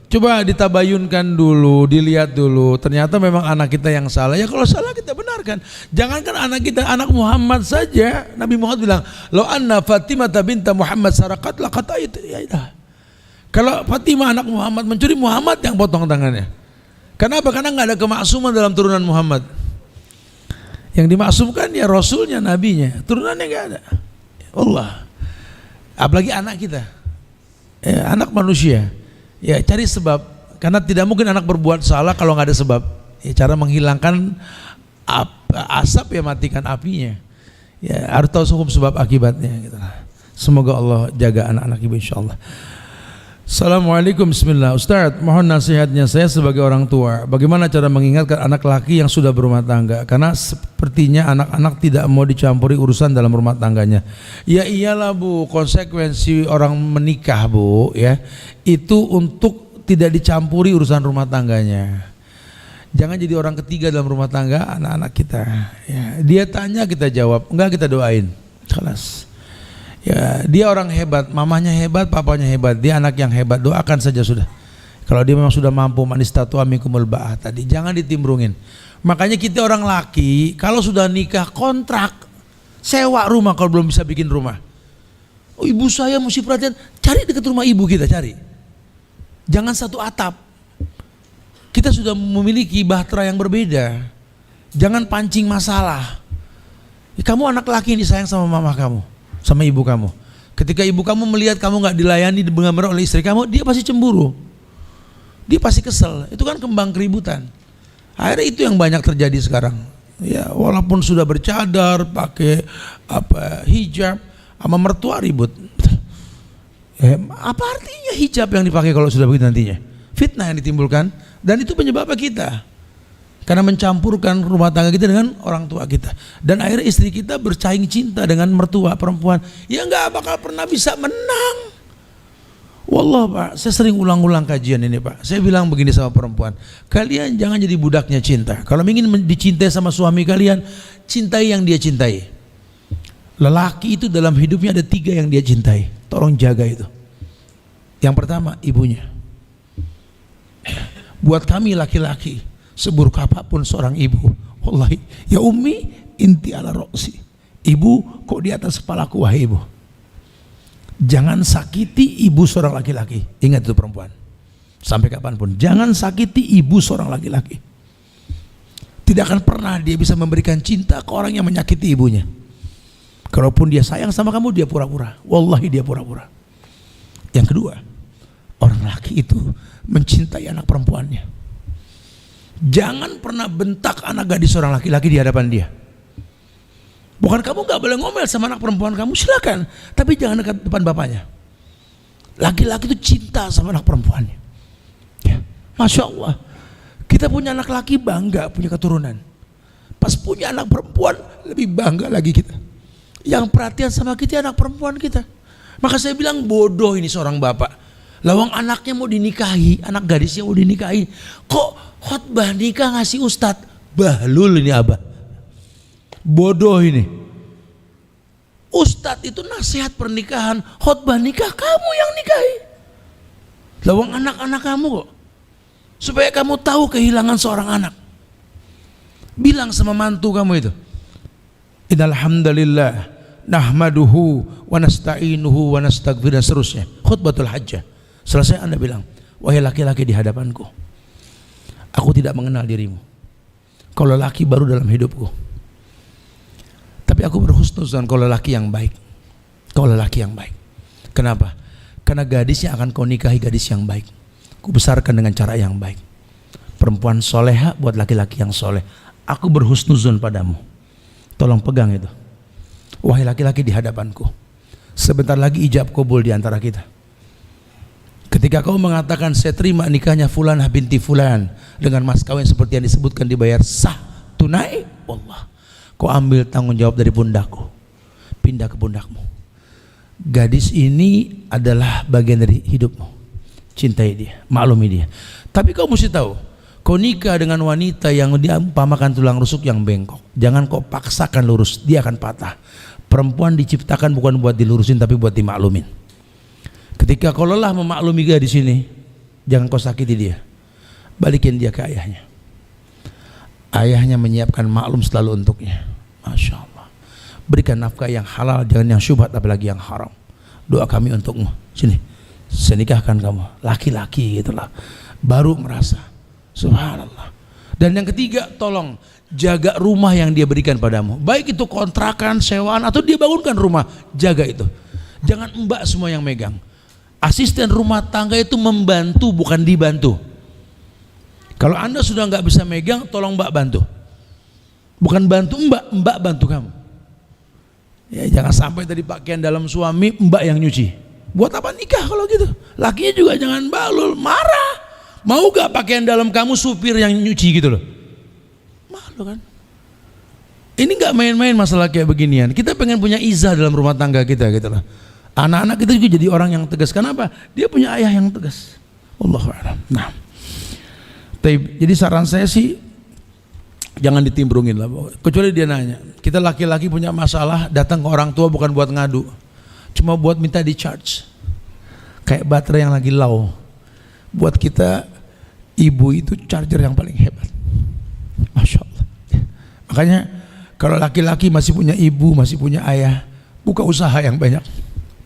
Coba ditabayunkan dulu, dilihat dulu. Ternyata memang anak kita yang salah. Ya kalau salah kita benarkan. Jangankan anak kita, anak Muhammad saja. Nabi Muhammad bilang, "Lo anna Fatimah binta Muhammad sarakat laqad itu." Ya dah. Kalau Fatimah anak Muhammad mencuri, Muhammad yang potong tangannya. Kenapa? Karena nggak ada kemaksuman dalam turunan Muhammad. Yang dimaksumkan ya Rasulnya, Nabinya, turunannya nggak ada. Allah. Apalagi anak kita, ya, anak manusia. Ya cari sebab, karena tidak mungkin anak berbuat salah kalau nggak ada sebab. Ya, cara menghilangkan asap ya matikan apinya. Ya harus tahu hukum sebab akibatnya. Gitu. Semoga Allah jaga anak-anak ibu insyaallah. Assalamualaikum, bismillah. Ustadz, mohon nasihatnya, saya sebagai orang tua, bagaimana cara mengingatkan anak laki yang sudah berumah tangga, karena sepertinya anak-anak tidak mau dicampuri urusan dalam rumah tangganya. Ya iyalah Bu, konsekuensi orang menikah Bu, ya itu untuk tidak dicampuri urusan rumah tangganya. Jangan jadi orang ketiga dalam rumah tangga anak-anak kita. Ya, dia tanya kita jawab, enggak kita doain, kelas. Ya, dia orang hebat, mamanya hebat, papanya hebat, dia anak yang hebat, doakan saja sudah. Kalau dia memang sudah mampu, manistatu amikumul ba'ah tadi, jangan ditimbrungin. Makanya kita orang laki, kalau sudah nikah kontrak, sewa rumah kalau belum bisa bikin rumah. Oh, ibu saya mesti perhatian, cari dekat rumah ibu kita, cari. Jangan satu atap. Kita sudah memiliki bahtera yang berbeda. Jangan pancing masalah. Kamu anak laki yang disayang sama mama kamu, sama ibu kamu. Ketika ibu kamu melihat kamu nggak dilayani benar-benar oleh istri kamu, dia pasti cemburu, dia pasti kesel. Itu kan kembang keributan. Akhirnya itu yang banyak terjadi sekarang. Ya walaupun sudah bercadar, pakai hijab, sama mertua ribut. Apa artinya hijab yang dipakai kalau sudah begitu nantinya? Fitnah yang ditimbulkan, dan itu penyebabnya kita. Karena mencampurkan rumah tangga kita dengan orang tua kita. Dan akhirnya istri kita bersaing cinta dengan mertua perempuan. Ya nggak bakal pernah bisa menang. Wallah Pak, saya sering ulang-ulang kajian ini Pak. Saya bilang begini sama perempuan, kalian jangan jadi budaknya cinta. Kalau ingin dicintai sama suami kalian, cintai yang dia cintai. Lelaki itu dalam hidupnya ada 3 yang dia cintai. Tolong jaga itu. Yang pertama, ibunya. Buat kami laki-laki, seburuk apapun seorang ibu, wallahi ya ummi inti ala roksi, ibu kok di atas kepalaku wahai ibu. Jangan sakiti ibu seorang laki-laki. Ingat itu perempuan, sampai kapanpun jangan sakiti ibu seorang laki-laki. Tidak akan pernah dia bisa memberikan cinta ke orang yang menyakiti ibunya. Kalaupun dia sayang sama kamu, dia pura-pura, wallahi dia pura-pura. Yang kedua, orang laki itu mencintai anak perempuannya. Jangan pernah bentak anak gadis seorang laki-laki di hadapan dia. Bukan kamu gak boleh ngomel sama anak perempuan kamu, silakan, tapi jangan dekat depan bapaknya. Laki-laki itu cinta sama anak perempuannya. Ya, Masya Allah, kita punya anak laki bangga punya keturunan. Pas punya anak perempuan lebih bangga lagi kita. Yang perhatian sama kita anak perempuan kita. Maka saya bilang bodoh ini seorang bapak. Lawang anaknya mau dinikahi, anak gadisnya mau dinikahi, kok khotbah nikah ngasih ustadz? Bahlul ini abah. Bodoh ini. Ustadz itu nasihat pernikahan, khotbah nikah kamu yang nikahi. Lawang anak-anak kamu kok. Supaya kamu tahu kehilangan seorang anak. Bilang sama mantu kamu itu, innal hamdalillah nahmaduhu wa nasta'inuhu wa nastaghfiruh, dan seterusnya. Khutbatul hajjah. Selesai Anda bilang, wahai laki-laki di hadapanku, aku tidak mengenal dirimu. Kau lelaki baru dalam hidupku. Tapi aku berhusnuzan kau lelaki yang baik. Kau lelaki yang baik. Kenapa? Karena gadis yang akan kau nikahi gadis yang baik. Ku besarkan dengan cara yang baik. Perempuan soleha buat laki-laki yang soleh. Aku berhusnuzon padamu. Tolong pegang itu. Wahai laki-laki di hadapanku. Sebentar lagi ijab kabul di antara kita. Ketika kau mengatakan saya terima nikahnya Fulanah binti Fulan dengan mas kawin seperti yang disebutkan dibayar sah tunai, wallah, kau ambil tanggung jawab dari pundakku, pindah ke pundakmu. Gadis ini adalah bagian dari hidupmu. Cintai dia, maklumi dia. Tapi kau mesti tahu, kau nikah dengan wanita yang diumpamakan tulang rusuk yang bengkok. Jangan kau paksakan lurus, dia akan patah. Perempuan diciptakan bukan buat dilurusin tapi buat dimaklumin. Ketika kau lelah memaklumi gadis ini, jangan kau sakiti dia. Balikin dia ke ayahnya. Ayahnya menyiapkan maklum selalu untuknya. Masya Allah. Berikan nafkah yang halal, jangan yang syubhat apalagi yang haram. Doa kami untukmu. Sini, saya nikahkan kamu. Laki-laki gitulah. Baru merasa. Subhanallah. Dan yang ketiga, tolong jaga rumah yang dia berikan padamu. Baik itu kontrakan, sewaan, atau dia bangunkan rumah. Jaga itu. Jangan mbak semua yang megang. Asisten rumah tangga itu membantu, bukan dibantu. Kalau anda sudah nggak bisa megang, tolong mbak bantu. Bukan bantu mbak, mbak bantu kamu. Ya, jangan sampai tadi pakaian dalam suami mbak yang nyuci. Buat apa nikah kalau gitu? Lakinya juga jangan balul, marah. Mau gak pakaian dalam kamu supir yang nyuci gitu loh? Malu kan? Ini gak main-main masalah kayak beginian. Kita pengen punya izah dalam rumah tangga kita gitu loh. Anak-anak kita juga jadi orang yang tegas. Kenapa? Dia punya ayah yang tegas. Allahu a'lam. Nah, jadi saran saya sih jangan ditimbrungin lah. Kecuali dia nanya. Kita laki-laki punya masalah, datang ke orang tua bukan buat ngadu, cuma buat minta di charge. Kayak baterai yang lagi low. Buat kita ibu itu charger yang paling hebat. Masya Allah. Makanya kalau laki-laki masih punya ibu, masih punya ayah, buka usaha yang banyak.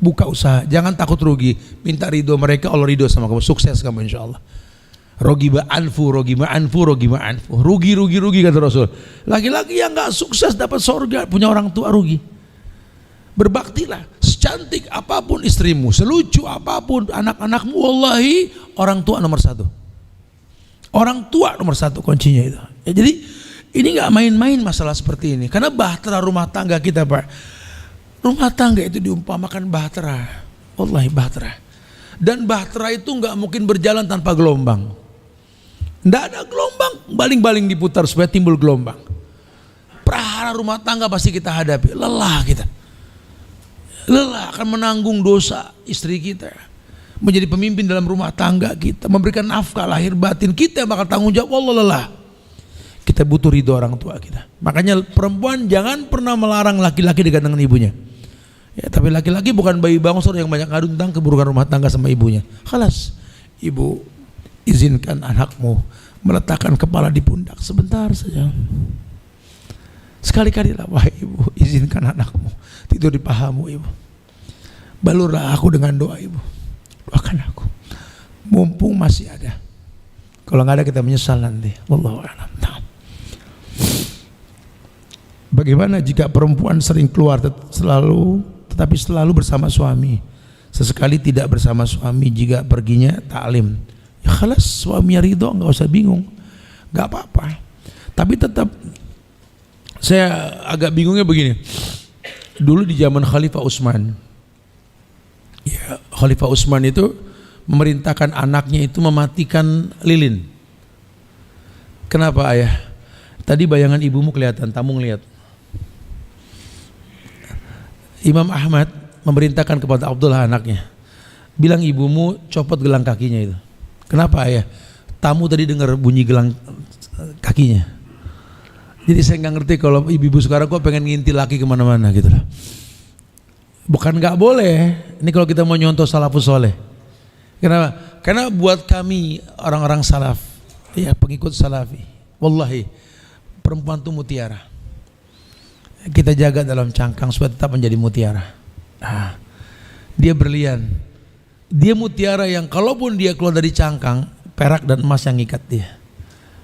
Buka usaha, jangan takut rugi. Minta ridho mereka, Allah ridho sama kamu. Sukses kamu insya Allah. Rogiba anfu, rogiba anfu, rogiba anfu. Rugi, rugi, rugi kata Rasul. Laki-laki yang gak sukses dapat surga, punya orang tua rugi. Berbaktilah, secantik apapun istrimu, selucu apapun anak-anakmu, wallahi orang tua nomor satu. Orang tua nomor satu kuncinya itu. Ya, jadi ini nggak main-main masalah seperti ini. Karena bahtera rumah tangga kita, Pak. Rumah tangga itu diumpamakan bahtera, wallahi bahtera. Dan bahtera itu nggak mungkin berjalan tanpa gelombang. Nggak ada gelombang, baling-baling diputar supaya timbul gelombang. Prahara rumah tangga pasti kita hadapi, lelah kita. Lelah akan menanggung dosa istri kita, menjadi pemimpin dalam rumah tangga kita, memberikan nafkah lahir batin, kita yang bakal tanggung jawab. Allah lelah. Kita butuh ridho orang tua kita. Makanya perempuan jangan pernah melarang laki-laki dekat dengan ibunya. Ya, tapi laki-laki bukan bayi bangsor yang banyak ngadu tentang keburukan rumah tangga sama ibunya. Khalas, ibu izinkan anakmu meletakkan kepala di pundak sebentar saja. Sekali-kalilah, wahai ibu, izinkan anakmu tidur di pahamu, ibu. Balurlah aku dengan doa, ibu. Doakan aku. Mumpung masih ada. Kalau nggak ada kita menyesal nanti. Wallahu a'lam. Bagaimana jika perempuan sering keluar tetapi selalu bersama suami, sesekali tidak bersama suami jika perginya taklim? Ya khalas, suaminya ridho, nggak usah bingung, nggak apa-apa. Tapi tetap saya agak bingungnya begini. Dulu di zaman Khalifah Utsman, ya, Khalifah Utsman itu memerintahkan anaknya itu mematikan lilin. Kenapa ayah? Tadi bayangan ibumu kelihatan, tamu ngelihat. Imam Ahmad memerintahkan kepada Abdullah anaknya, bilang ibumu copot gelang kakinya itu. Kenapa ayah? Tamu tadi dengar bunyi gelang kakinya. Jadi saya nggak ngerti kalau ibu-ibu sekarang kok pengen ngintil laki kemana-mana gitu lah. Bukan nggak boleh. Ini kalau kita mau nyontoh salafus soleh. Kenapa? Karena buat kami orang-orang salaf, ya pengikut salafi, wallahi perempuan itu mutiara. Kita jaga dalam cangkang supaya tetap menjadi mutiara. Nah, dia berlian. Dia mutiara yang kalaupun dia keluar dari cangkang, perak dan emas yang ngikat dia.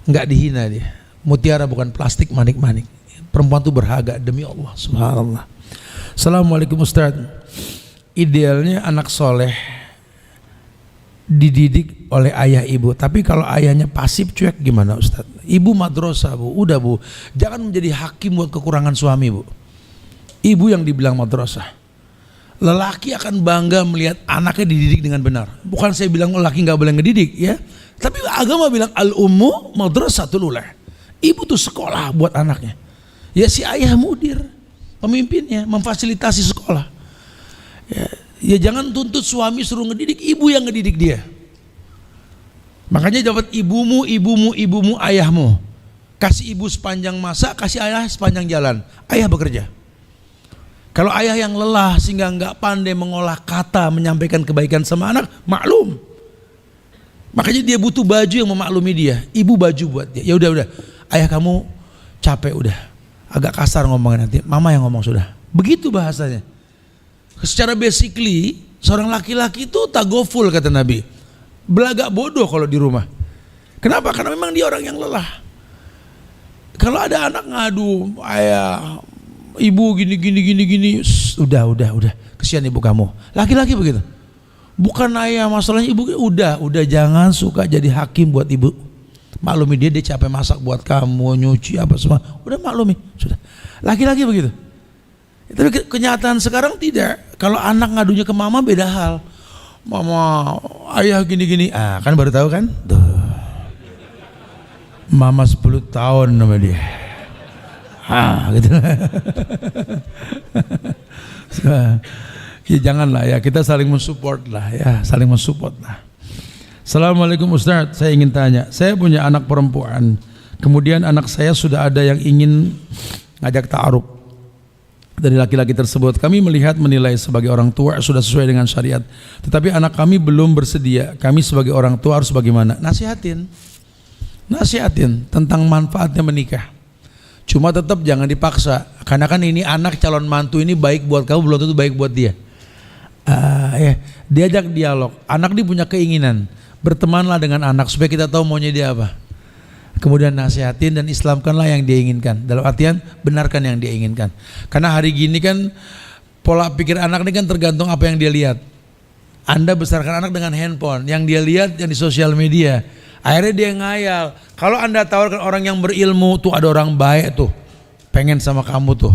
Enggak dihina dia. Mutiara bukan plastik manik-manik. Perempuan itu berharga demi Allah, subhanallah. Assalamualaikum Ustaz. Idealnya anak soleh dididik oleh ayah ibu, tapi kalau ayahnya pasif cuek gimana Ustaz? Ibu madrasah Bu, udah Bu, jangan menjadi hakim buat kekurangan suami Bu. Ibu yang dibilang madrasah. Lelaki akan bangga melihat anaknya dididik dengan benar. Bukan saya bilang lelaki nggak boleh ngedidik ya, tapi agama bilang al-ummu madrasatul ula. Ibu tuh sekolah buat anaknya. Ya si ayah mudir, pemimpinnya, memfasilitasi sekolah. Ya jangan tuntut suami suruh ngedidik, ibu yang ngedidik dia. Makanya dapat ibumu, ayahmu. Kasih ibu sepanjang masa, kasih ayah sepanjang jalan. Ayah bekerja. Kalau ayah yang lelah sehingga nggak pandai mengolah kata, menyampaikan kebaikan sama anak, maklum. Makanya dia butuh baju yang memaklumi dia. Ibu baju buat dia. Ya udah, ayah kamu capek udah. Agak kasar ngomongnya nanti, mama yang ngomong sudah. Begitu bahasanya. Secara basically seorang laki-laki itu tagoful kata Nabi, belagak bodoh kalau di rumah. Kenapa? Karena memang dia orang yang lelah. Kalau ada anak ngadu, ayah, ibu gini, udah, kesian ibu kamu. Laki-laki begitu. Bukan ayah masalahnya ibu, udah jangan suka jadi hakim buat ibu. Maklumi dia capek masak buat kamu, nyuci apa semua. Udah maklumi, sudah. Laki-laki begitu. Tapi kenyataan sekarang tidak. Kalau anak ngadunya ke mama beda hal. Mama, ayah gini, kan baru tahu kan? Tuh. Mama 10 tahun sama dia. Gitu. Ya janganlah ya, kita saling mensupport lah ya, saling mensupport lah. Assalamualaikum Ustaz, saya ingin tanya, saya punya anak perempuan, kemudian anak saya sudah ada yang ingin ngajak ta'aruf dari laki-laki tersebut. Kami menilai sebagai orang tua sudah sesuai dengan syariat, tetapi anak kami belum bersedia. Kami sebagai orang tua harus bagaimana? Nasihatin tentang manfaatnya menikah. Cuma tetap jangan dipaksa, karena kan ini anak calon mantu ini baik buat kamu, belum tentu baik buat dia. Diajak dialog. Anak dia punya keinginan, bertemanlah dengan anak supaya kita tahu maunya dia apa. Kemudian nasihatin dan Islamkanlah yang dia inginkan. Dalam artian benarkan yang dia inginkan. Karena hari gini kan pola pikir anak ini kan tergantung apa yang dia lihat. Anda besarkan anak dengan handphone, yang dia lihat yang di sosial media. Akhirnya dia ngayal. Kalau Anda tawarkan orang yang berilmu, tuh ada orang baik tuh, pengen sama kamu tuh.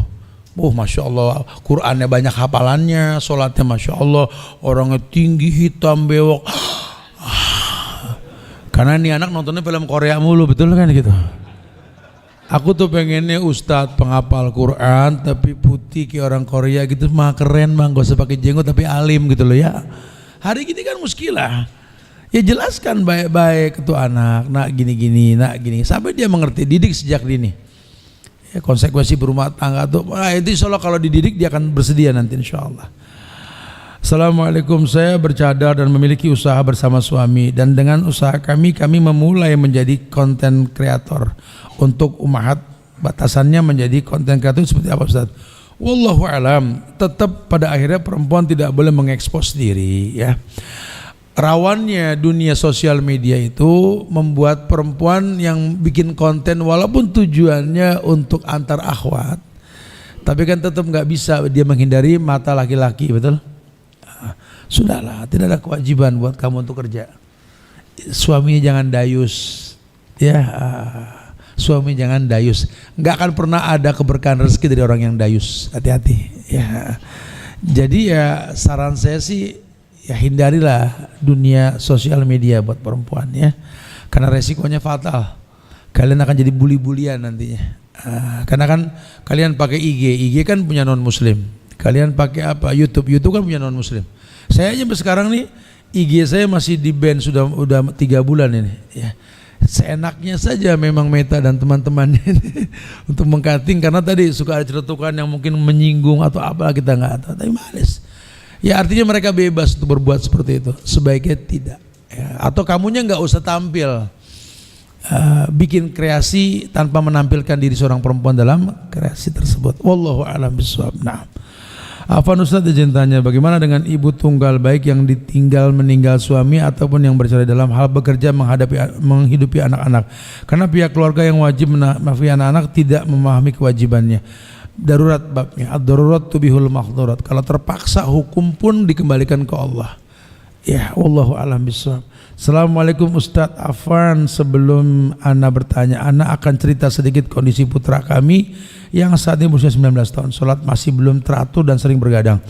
Masya Allah, Qurannya banyak hafalannya, sholatnya Masya Allah, orangnya tinggi, hitam, bewok. Karena ini anak nontonnya film Korea mulu, betul kan gitu. Aku tuh pengennya ustadz penghafal Quran tapi putih kayak orang Korea gitu, mah keren mah, gak usah pakai jenggot tapi alim gitu loh ya. Hari gini kan muskilah. Ya jelaskan baik-baik ke tuh anak, nak gini, sampai dia mengerti, didik sejak dini. Ya, konsekuensi berumah tangga tuh, itu insya Allah kalau dididik dia akan bersedia nanti insya Allah. Assalamualaikum, saya bercadar dan memiliki usaha bersama suami, dan dengan usaha kami memulai menjadi konten kreator untuk umahat. Batasannya menjadi konten kreator seperti apa Ustaz? Wallahu alam. Tetap pada akhirnya perempuan tidak boleh mengekspos diri ya. Rawannya dunia sosial media itu membuat perempuan yang bikin konten walaupun tujuannya untuk antar akhwat, tapi kan tetap nggak bisa dia menghindari mata laki-laki, betul? Sudahlah, tidak ada kewajiban buat kamu untuk kerja. Suaminya jangan dayus, ya. Suami jangan dayus. Nggak akan pernah ada keberkahan rezeki dari orang yang dayus. Hati-hati, ya. Jadi ya saran saya sih, ya hindarilah dunia sosial media buat perempuan ya, karena resikonya fatal. Kalian akan jadi bully-bulian nantinya. Karena kan kalian pakai IG kan punya non muslim. Kalian pakai apa? YouTube kan punya non muslim. Saya aja sekarang nih IG saya masih di ban sudah 3 bulan ini ya. Seenaknya saja memang Meta dan teman-temannya untuk mengkating, karena tadi suka ada cerutukan yang mungkin menyinggung atau apa, kita nggak tahu, tapi males. Ya artinya mereka bebas untuk berbuat seperti itu. Sebaiknya tidak ya. Atau kamunya nggak usah tampil, bikin kreasi tanpa menampilkan diri seorang perempuan dalam kreasi tersebut. Wallahu a'lam bishawab. Nah, Afwan Ustaz, izin tanya, bagaimana dengan ibu tunggal baik yang ditinggal meninggal suami ataupun yang bercerai dalam hal bekerja menghidupi anak-anak? Karena pihak keluarga yang wajib menafkahi anak-anak tidak memahami kewajibannya. Darurat babnya, ad-darurat tubihul mahdhurat. Kalau terpaksa hukum pun dikembalikan ke Allah. Ya, wallahu a'lam bishawab. Assalamualaikum Ustadz. Afwan, sebelum Ana bertanya, Ana akan cerita sedikit kondisi putra kami yang saat ini berusia 19 tahun. Sholat masih belum teratur dan sering bergadang.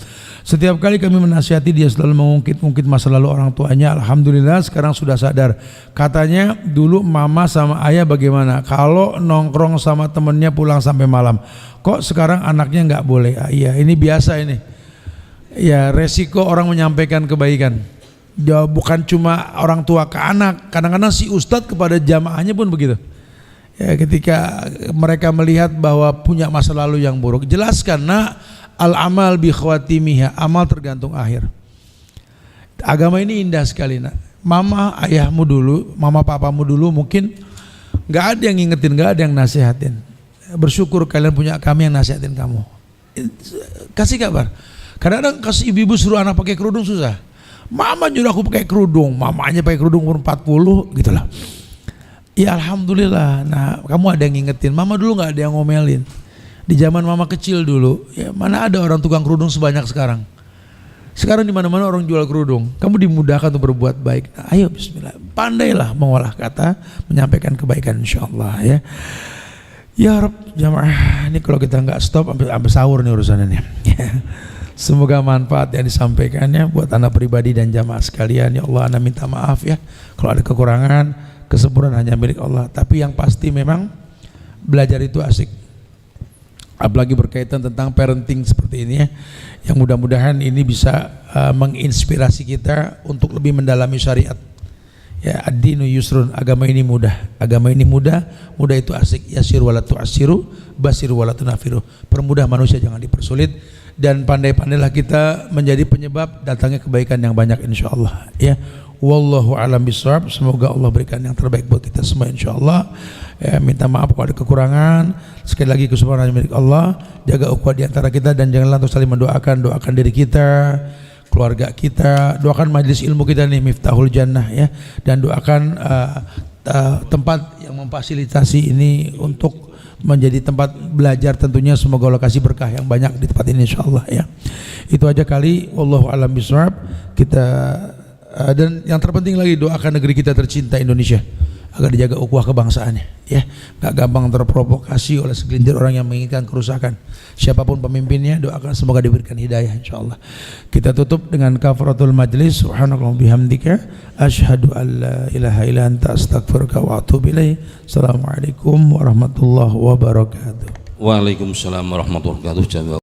Setiap kali kami menasihati, dia selalu mengungkit-ungkit masa lalu orang tuanya. Alhamdulillah sekarang sudah sadar. Katanya dulu mama sama ayah bagaimana kalau nongkrong sama temennya pulang sampai malam, kok sekarang anaknya nggak boleh? Iya, ini biasa ini. Ya, resiko orang menyampaikan kebaikan. Ya, bukan cuma orang tua ke anak, kadang-kadang si ustadz kepada jamaahnya pun begitu. Ya, ketika mereka melihat bahwa punya masa lalu yang buruk, jelaskan, nak, al-amal bi khawatimiha, amal tergantung akhir. Agama ini indah sekali, nak. Mama ayahmu dulu, mama papamu dulu mungkin nggak ada yang ngingetin, nggak ada yang nasihatin. Bersyukur kalian punya kami yang nasihatin kamu. Kasih kabar. Kadang-kadang kasih ibu-ibu suruh anak pakai kerudung susah. Mama nyuruh aku pakai kerudung, mamanya pakai kerudung umur 40 gitulah. Ya alhamdulillah. Nah, kamu ada yang ngingetin. Mama dulu nggak ada yang ngomelin. Di zaman mama kecil dulu, ya mana ada orang tukang kerudung sebanyak sekarang. Sekarang di mana-mana orang jual kerudung. Kamu dimudahkan untuk berbuat baik. Nah, ayo bismillah. Pandailah mengolah kata, menyampaikan kebaikan insyaallah ya. Ya Rabb, jamaah, ini kalau kita nggak stop sampai sahur nih urusannya nih. Semoga manfaat yang disampaikannya buat anak pribadi dan jamaah sekalian. Ya Allah, Ana minta maaf ya kalau ada kekurangan. Kesempurnaan hanya milik Allah. Tapi yang pasti memang belajar itu asik. Apalagi berkaitan tentang parenting seperti ini ya. Yang mudah-mudahan ini bisa menginspirasi kita untuk lebih mendalami syariat. Ya, ad-dinu yusrun, agama ini mudah. Agama ini mudah, mudah itu asik. Yasir wala tu'assiru, basir wala tunafiru. Permudah manusia, jangan dipersulit. Dan pandai-pandailah kita menjadi penyebab datangnya kebaikan yang banyak insyaallah ya. Wallahu a'lam bishawab. Semoga Allah berikan yang terbaik buat kita semua insyaallah. Ya, minta maaf kalau ada kekurangan. Sekali lagi kesempurnaan milik Allah. Jaga ukhuwah di antara kita dan janganlah untuk saling mendoakan, doakan diri kita, keluarga kita, doakan majelis ilmu kita nih Miftahul Jannah ya, dan doakan tempat yang memfasilitasi ini untuk menjadi tempat belajar, tentunya semoga Allah kasih berkah yang banyak di tempat ini insyaallah ya. Itu aja kali, wallahu a'lam bishawab. Kita dan yang terpenting lagi, doakan negeri kita tercinta Indonesia agar dijaga ukhuwah kebangsaannya ya, gak gampang terprovokasi oleh segelintir orang yang menginginkan kerusakan. Siapapun pemimpinnya, doakan semoga diberikan hidayah insyaallah. Kita tutup dengan kafaratul majlis. Subhanallah bihamdika asyhadu an la ilaha illa anta astaghfiruka wa atubu ilaik. Assalamualaikum warahmatullahi wabarakatuh. Waalaikumsalam warahmatullahi wabarakatuh.